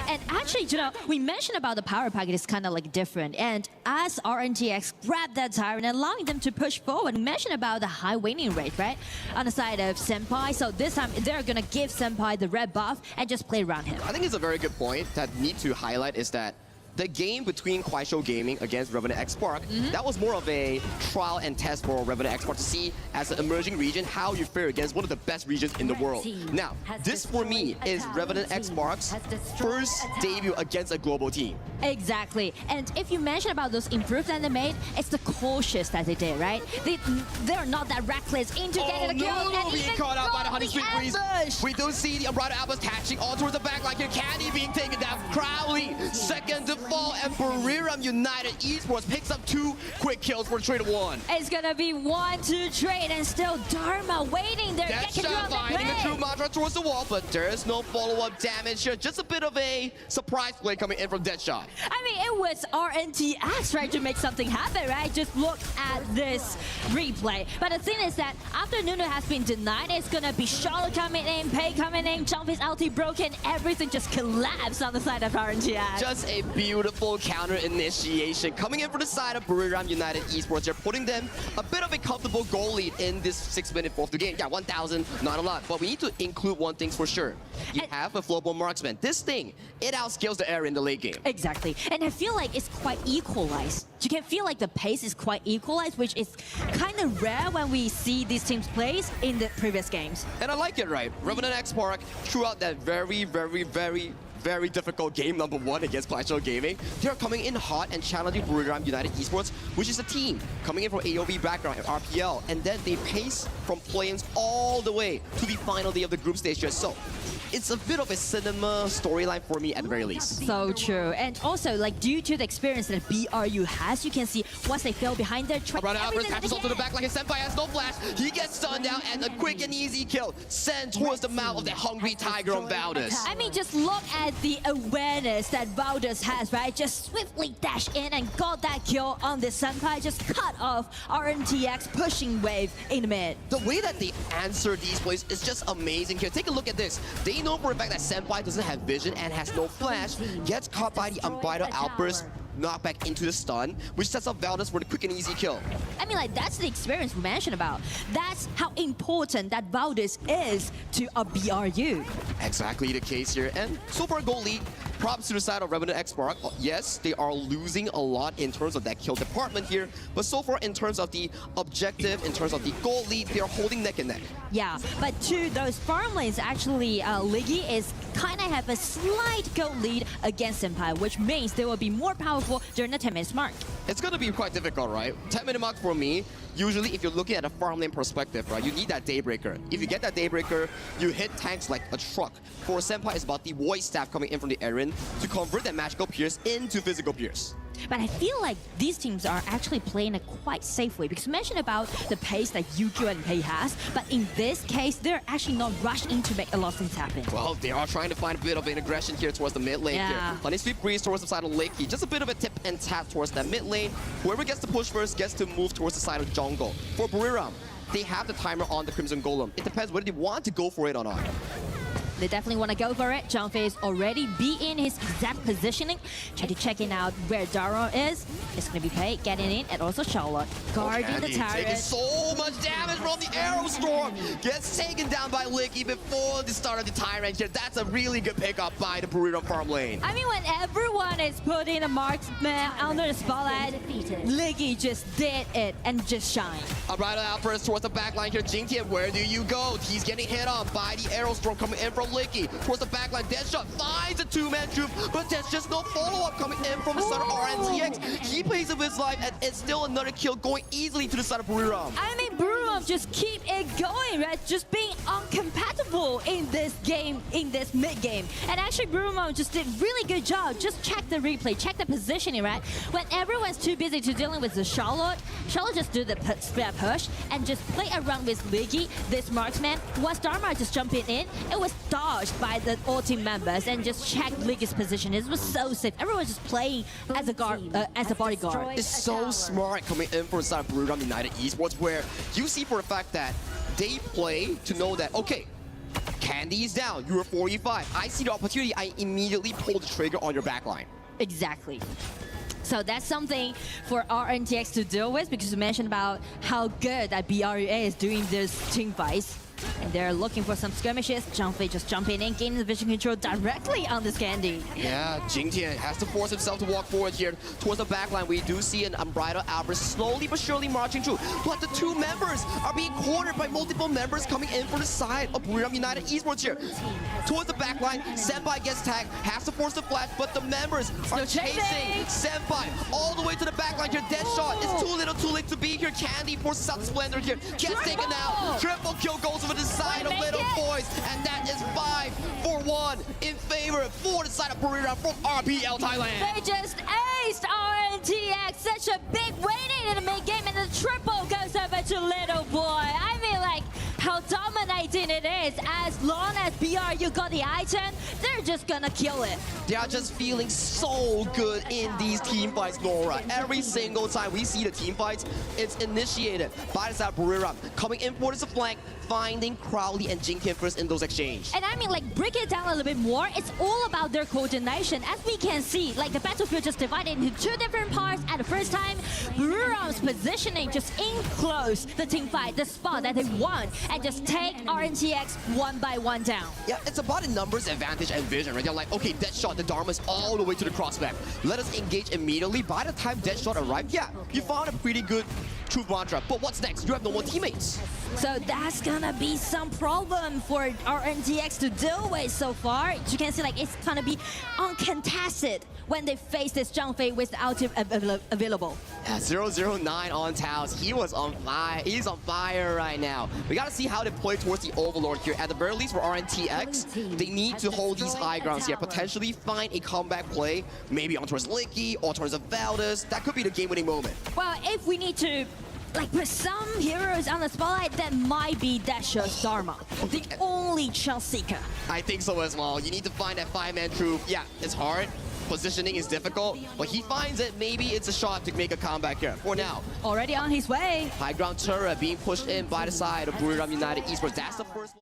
And actually, you know, we mentioned about the power packet is kind of like different. And as RNTX grabbed that Tyrant, allowing them to push forward, we mentioned about the high winning rate, right? On the side of Senpai. So this time, they're going to give Senpai the red buff and just play around him. I think it's a very good point that need to highlight is that the game between Kuaishou Gaming against Revenant X-Spark, that was more of a trial and test for Revenant X-Spark to see as an emerging region how you fare against one of the best regions in the world. Now, this for me is Revenant X-Spark's first debut against a global team. Exactly. And if you mention about those improvements they made, it's the cautious that they did, right? They're not that reckless into getting the kill. No, being caught out by the Honey Sweet Breeze. We do see the Unbridled Outburst catching all towards the back line here. Candy being taken down. Crowley, second to fall, and Buriram United Esports picks up 2 quick kills for trade of 1. It's gonna be 1-2 trade, and still Dharma waiting there. That shot finding the true mantra towards the wall, but there's no follow-up damage here. Just a bit of a surprise play coming in from Deadshot. I mean, it was RNTX trying to make something happen, right? Just look at this replay. But the thing is that after Nunu has been denied, it's gonna be Charlotte coming in, Pei coming in, Jumpy's ulti broken, everything just collapsed on the side of RNTX. Just a beautiful counter initiation coming in from the side of Buriram United Esports. They're putting them a bit of a comfortable goal lead in this 6-minute fourth game. Yeah, 1,000, not a lot, but we need to include one thing for sure. You have a flowable marksman. This thing, it outscales the area in the late game. Exactly, and I feel like it's quite equalized. You can feel like the pace is quite equalized, which is kind of rare when we see these teams play in the previous games. And I like it, right? Revenant X-Spark throughout that very difficult game number 1 against Kuaishou Gaming. They're coming in hot and challenging Buriram United Esports, which is a team coming in from AOV background at RPL, and then they pace from play-ins all the way to the final day of the group stage here. So it's a bit of a cinema storyline for me at the very least. So true. And also, like, due to the experience that BRU has, you can see once they fell behind their track, Albert catches onto the back like his Senpai has no flash. He gets stunned down, and a quick and easy kill sent towards the mouth of the hungry tiger on Valdez. I mean, just look at the awareness that Valdez has, right? Just swiftly dash in and got that kill on the Senpai, just cut off RNTX pushing wave in the mid. The way that they answer these plays is just amazing here. Take a look at this. They know for a fact that Senpai doesn't have vision and has no flash, gets caught by the Unbridled Outburst, knocked back into the stun, which sets up Valdez for the quick and easy kill. I mean, like, that's the experience we mentioned about. That's how important that Valdez is to a BRU. Exactly the case here. And so far, goal lead. Props to the side of Revenant X-Spark. Yes, they are losing a lot in terms of that kill department here, but so far in terms of the objective, in terms of the goal lead, they are holding neck and neck. Yeah, but to those farm lanes, actually, Liggy is kind of have a slight goal lead against Senpai, which means they will be more powerful during the 10-minute mark. It's going to be quite difficult, right? 10-minute mark for me, usually if you're looking at a farm lane perspective, right, you need that Daybreaker. If you get that Daybreaker, you hit tanks like a truck. For Senpai, it's about the Void Staff coming in from the Aaron to convert that magical pierce into physical pierce. But I feel like these teams are actually playing a quite safe way, because you mentioned about the pace that Yukio and Pei has, but in this case, they're actually not rushed in to make a lot of things happen. Well, they are trying to find a bit of an aggression here towards the mid lane here. Honey Sweet Breeze towards the side of Lakey. Just a bit of a tip and tap towards that mid lane. Whoever gets the push first gets to move towards the side of jungle. For Buriram, they have the timer on the Crimson Golem. It depends whether they want to go for it or not. They definitely want to go for it. Zhangfei is already be in his exact positioning. Try to checking out where Dara is. It's going to be paid, getting in, and also Charlotte guarding the turret. Taking so much damage from the Arrow Storm. Gets taken down by Licky before the start of the Tyrant here. That's a really good pickup by the Burrito farm lane. I mean, when everyone is putting a marksman under the spotlight, Licky just did it and just shined. Right out first towards the backline here. Jingtian, where do you go? He's getting hit on by the Arrow Storm coming in from Licky. Towards the backline, Deadshot finds a two-man troop, but there's just no follow-up coming in from the side of RNTX. He plays with his life, and it's still another kill going easily to the side of Burrito. I mean, Burrito just keep it going, right? Just being uncompatible in this game, in this mid-game. And actually, Burrito just did really good job. Just check the replay, check the positioning, right? When everyone's too busy to dealing with the Charlotte just do the spare push and just play around with Licky, this marksman. Once Dharma just jumping in, it was dodged by the all team members and just checked Licky's position. It was so safe. Everyone was just playing as a guard, as a bodyguard. It's so smart coming in from the side of Burrito United Esports, where you see for a fact that they play to know that, okay, Candy is down, you're 45. I see the opportunity, I immediately pull the trigger on your backline. Exactly. So that's something for RNTX to deal with, because you mentioned about how good that BRUA is doing this team fights. And they're looking for some skirmishes. Zhangfei just jumping in, gaining the vision control directly on this Candy. Yeah, Jingtian has to force himself to walk forward here towards the backline. We do see an Unbridled Alvarez slowly but surely marching through. But the two members are being cornered by multiple members coming in from the side of Burrito United Esports here. Towards the backline, Senpai gets tagged, has to force the flash, but the members are chasing Senpai all the way to the backline here. Deadshot, it's too little too late to be here. Candy forces out the Splendor here, gets taken out. Triple kill goes over the side of Little Boys, and that is 5-1 in favor for the side of Burrito from RPL Thailand. They just aced RNTX, such a big waiting in the mid game, and the triple goes over to Little Boy. I mean, like, how dominating it is. As long as BRU got the item, they're just gonna kill it. They are just feeling so good in these team fights, Nora. Every single time we see the team fights, it's initiated by the side of Burrito, coming in for the flank, finding Crowley and Jingtian first in those exchanges. And I mean, like, break it down a little bit more, it's all about their coordination. As we can see, like, the battlefield just divided into two different parts at the first time. Burrito's positioning just enclose the team fight, the spot that they want, and just take RNTX one by one down. Yeah, it's about a numbers advantage and vision, right? They're like, okay, Deadshot, the Dharma's all the way to the crossback. Let us engage immediately. By the time Deadshot arrived, yeah, you found a pretty good truth mantra. But what's next? You have no more teammates. So that's gonna be some problem for RNTX to deal with so far. You can see, like, it's gonna be uncontested when they face this Zhangfei with the ultimate available. Yeah, 009 on Taos. He was on fire. He's on fire right now. We gotta see how they play towards the Overlord here. At the very least for RNTX, they need to hold these high grounds here. Potentially find a comeback play, maybe on towards Licky or towards the Valdez. That could be the game-winning moment. Well, if we need to, like, put some heroes on the spotlight, that might be Deadshot's Dharma, the only chance seeker. I think so as well. You need to find that five-man troop. Yeah, it's hard. Positioning is difficult, but he finds it. Maybe it's a shot to make a comeback here. For now, already on his way. High ground turret being pushed in by the side of Burrito United Esports. That's the first one.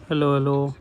Hello, hello.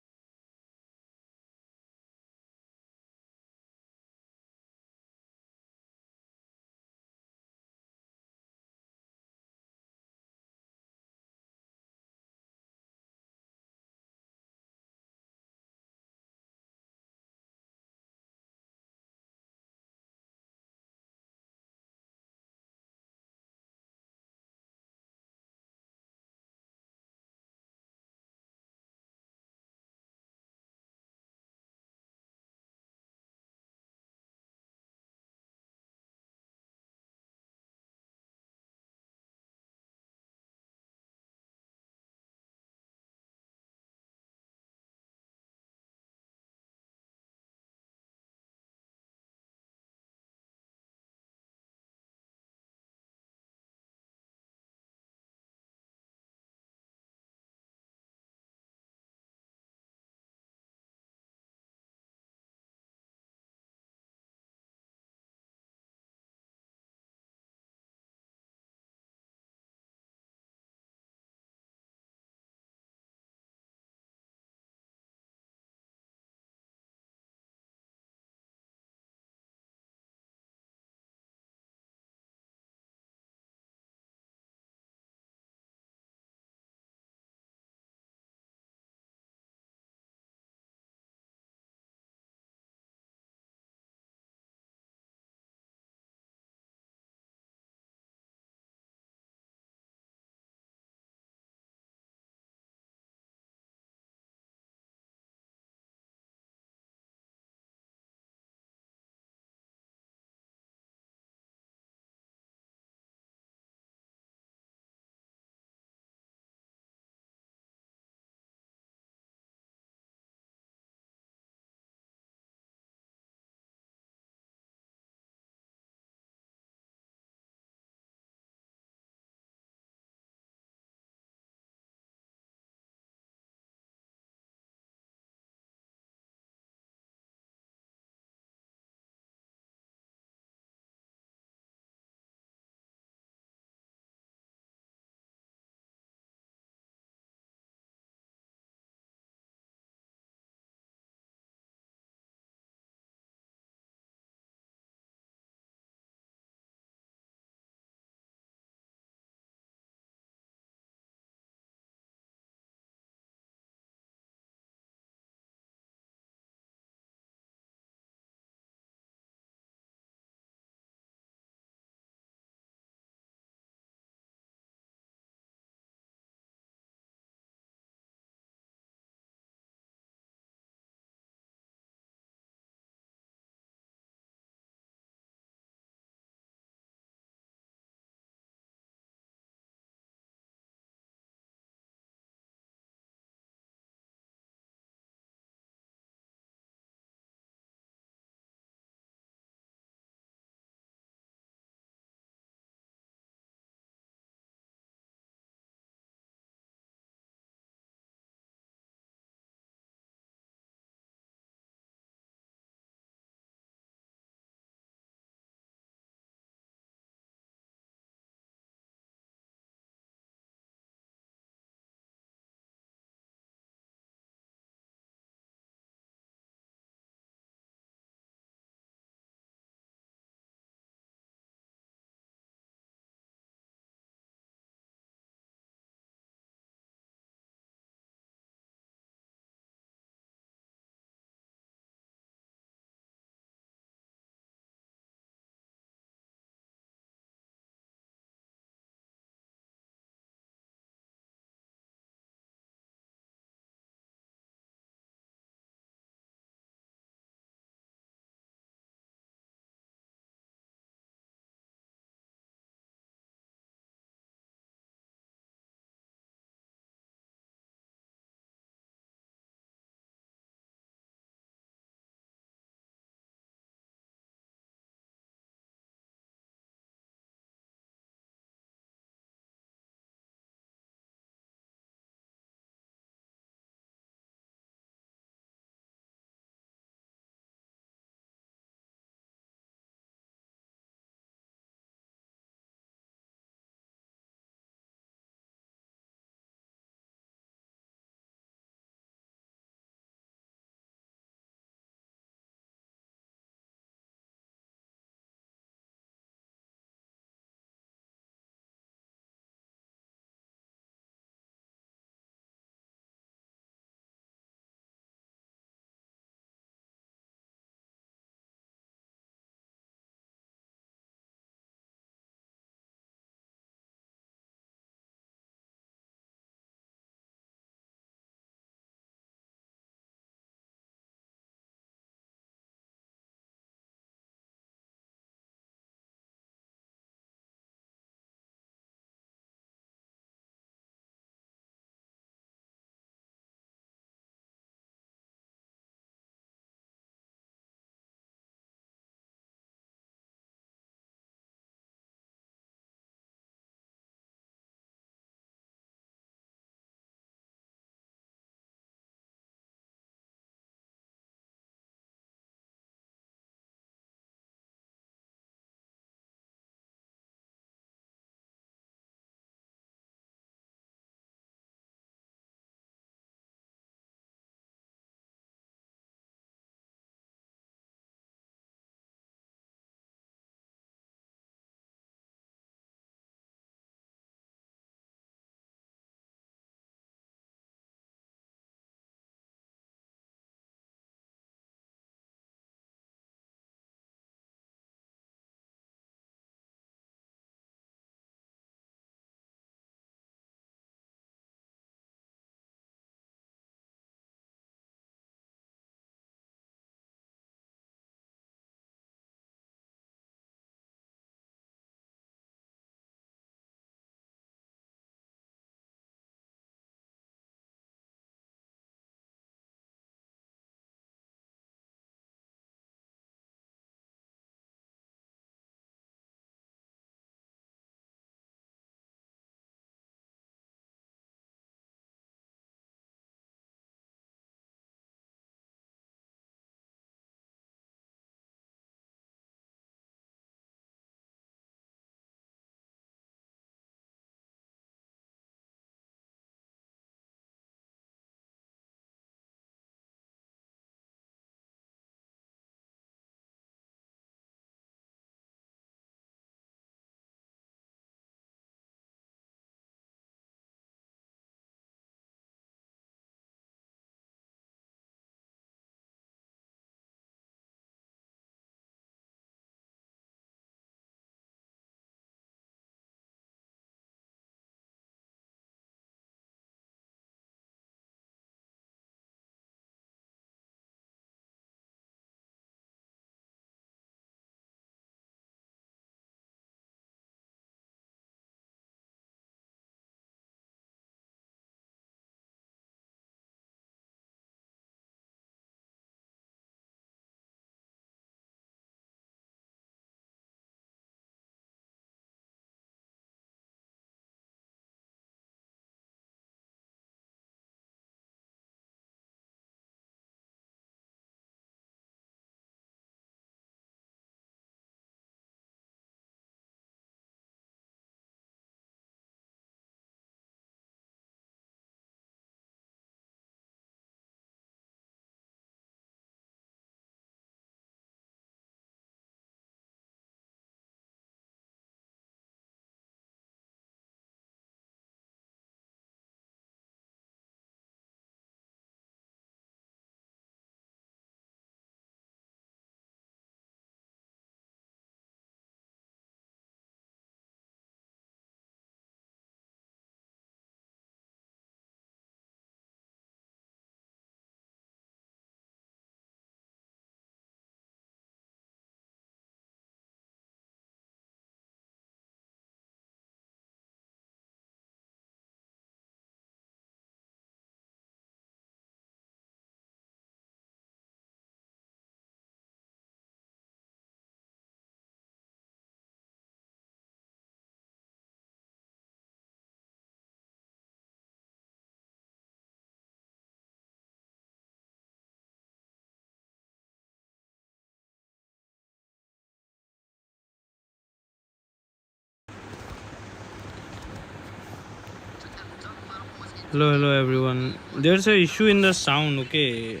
Hello everyone. There's a issue in the sound, okay?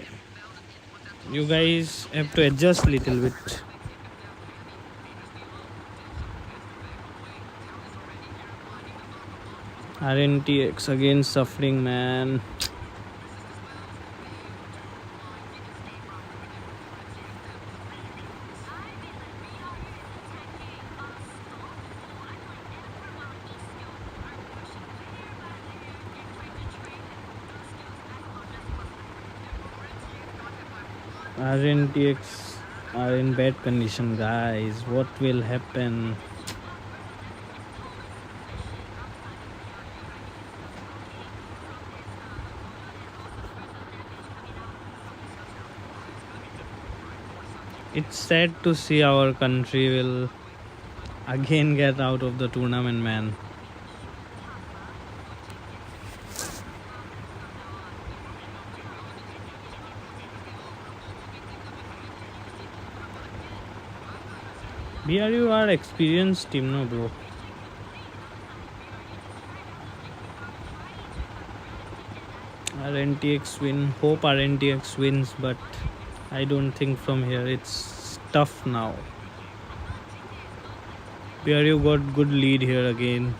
You guys have to adjust little bit. RNTX again suffering, man. RNTX are in bad condition, guys. What will happen? It's sad to see our country will again get out of the tournament, man. BRU are experienced team, no bro. RNTX win. Hope RNTX wins, but I don't think from here. It's tough now. BRU got good lead here again.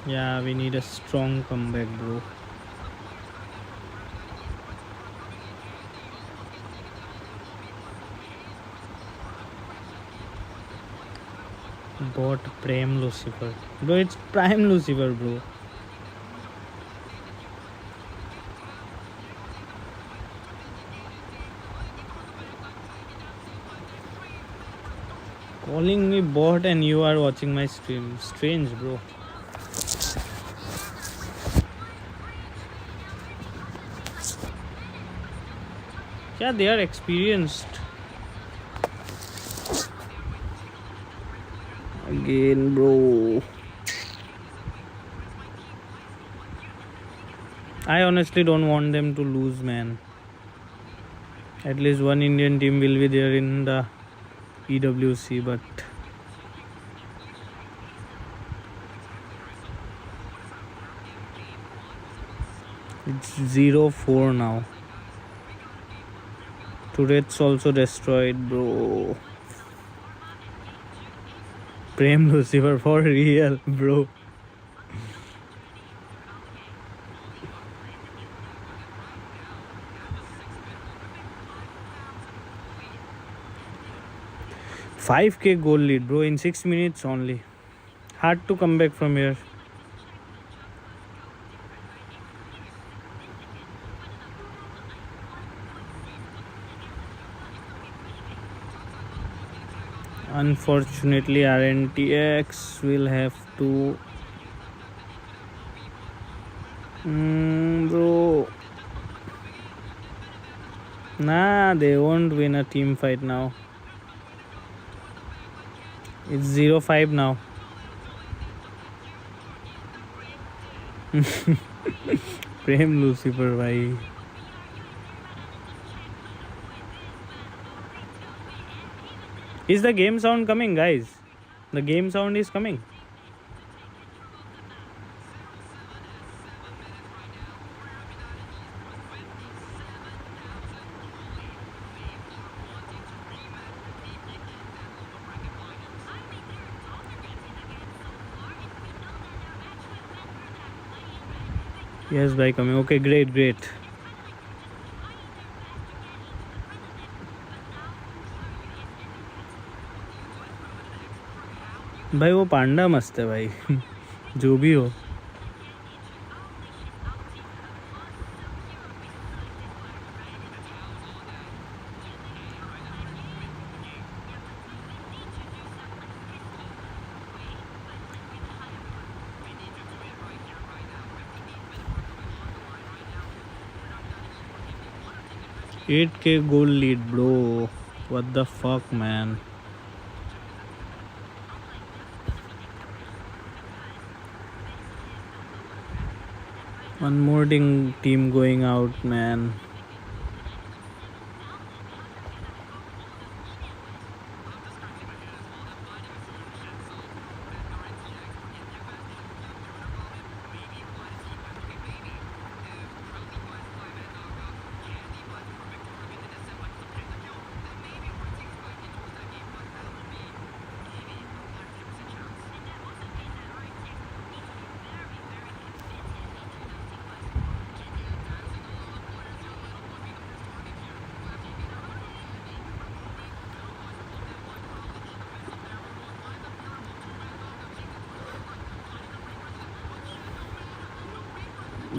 Yeah, we need a strong comeback, bro. Bot Prime Lucifer. Bro, it's Prime Lucifer, bro. Calling me bot and you are watching my stream. Strange, bro. Yeah, they are experienced. Again, bro. I honestly don't want them to lose, man. At least one Indian team will be there in the EWC, but it's 0-4 now. Turret's also destroyed, bro. Prem Lucifer for real, bro. $5K goal lead, bro, in 6 minutes only. Hard to come back from here. Unfortunately, RNTX will have to... bro. Nah, they won't win a team fight now. It's 0-5 now. Prem Lucifer, bhai. Is the game sound coming, guys? The game sound is coming. Yes, bhai, coming. Okay, great, great. भाई वो पांडा मस्त है भाई जो भी हो $8K goal lead, bro. What the fuck, man? One more team going out, man.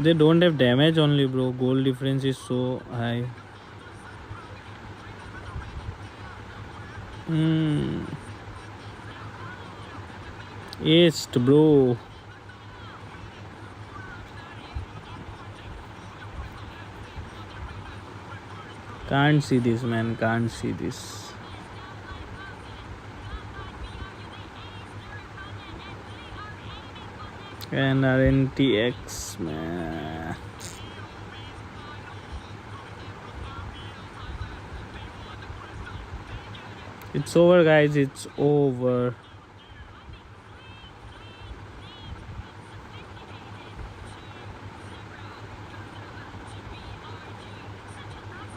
They don't have damage only, bro. Goal difference is so high. East, bro. Can't see this, man. Can't see this. And RNTX, man. It's over, guys. It's over.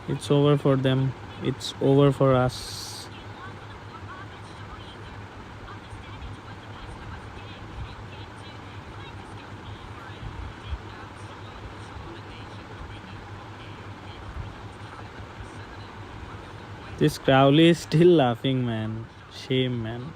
It's over for them. It's over for us. This Crowley is still laughing, man. Shame, man.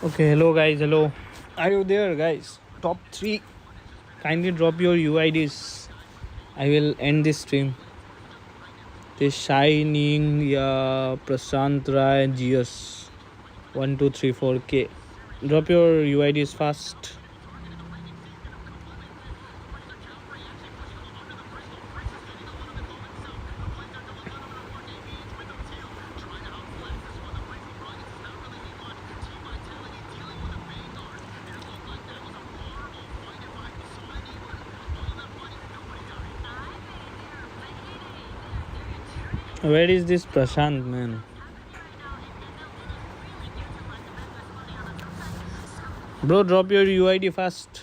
Okay, hello guys, hello. Are you there guys? Top 3. Kindly drop your UIDs. I will end this stream. This Shining, yeah, Prashant Rai, GS. 1, 2, 3, 4K. Drop your UIDs fast. Where is this Prashant, man? Bro, drop your UID fast.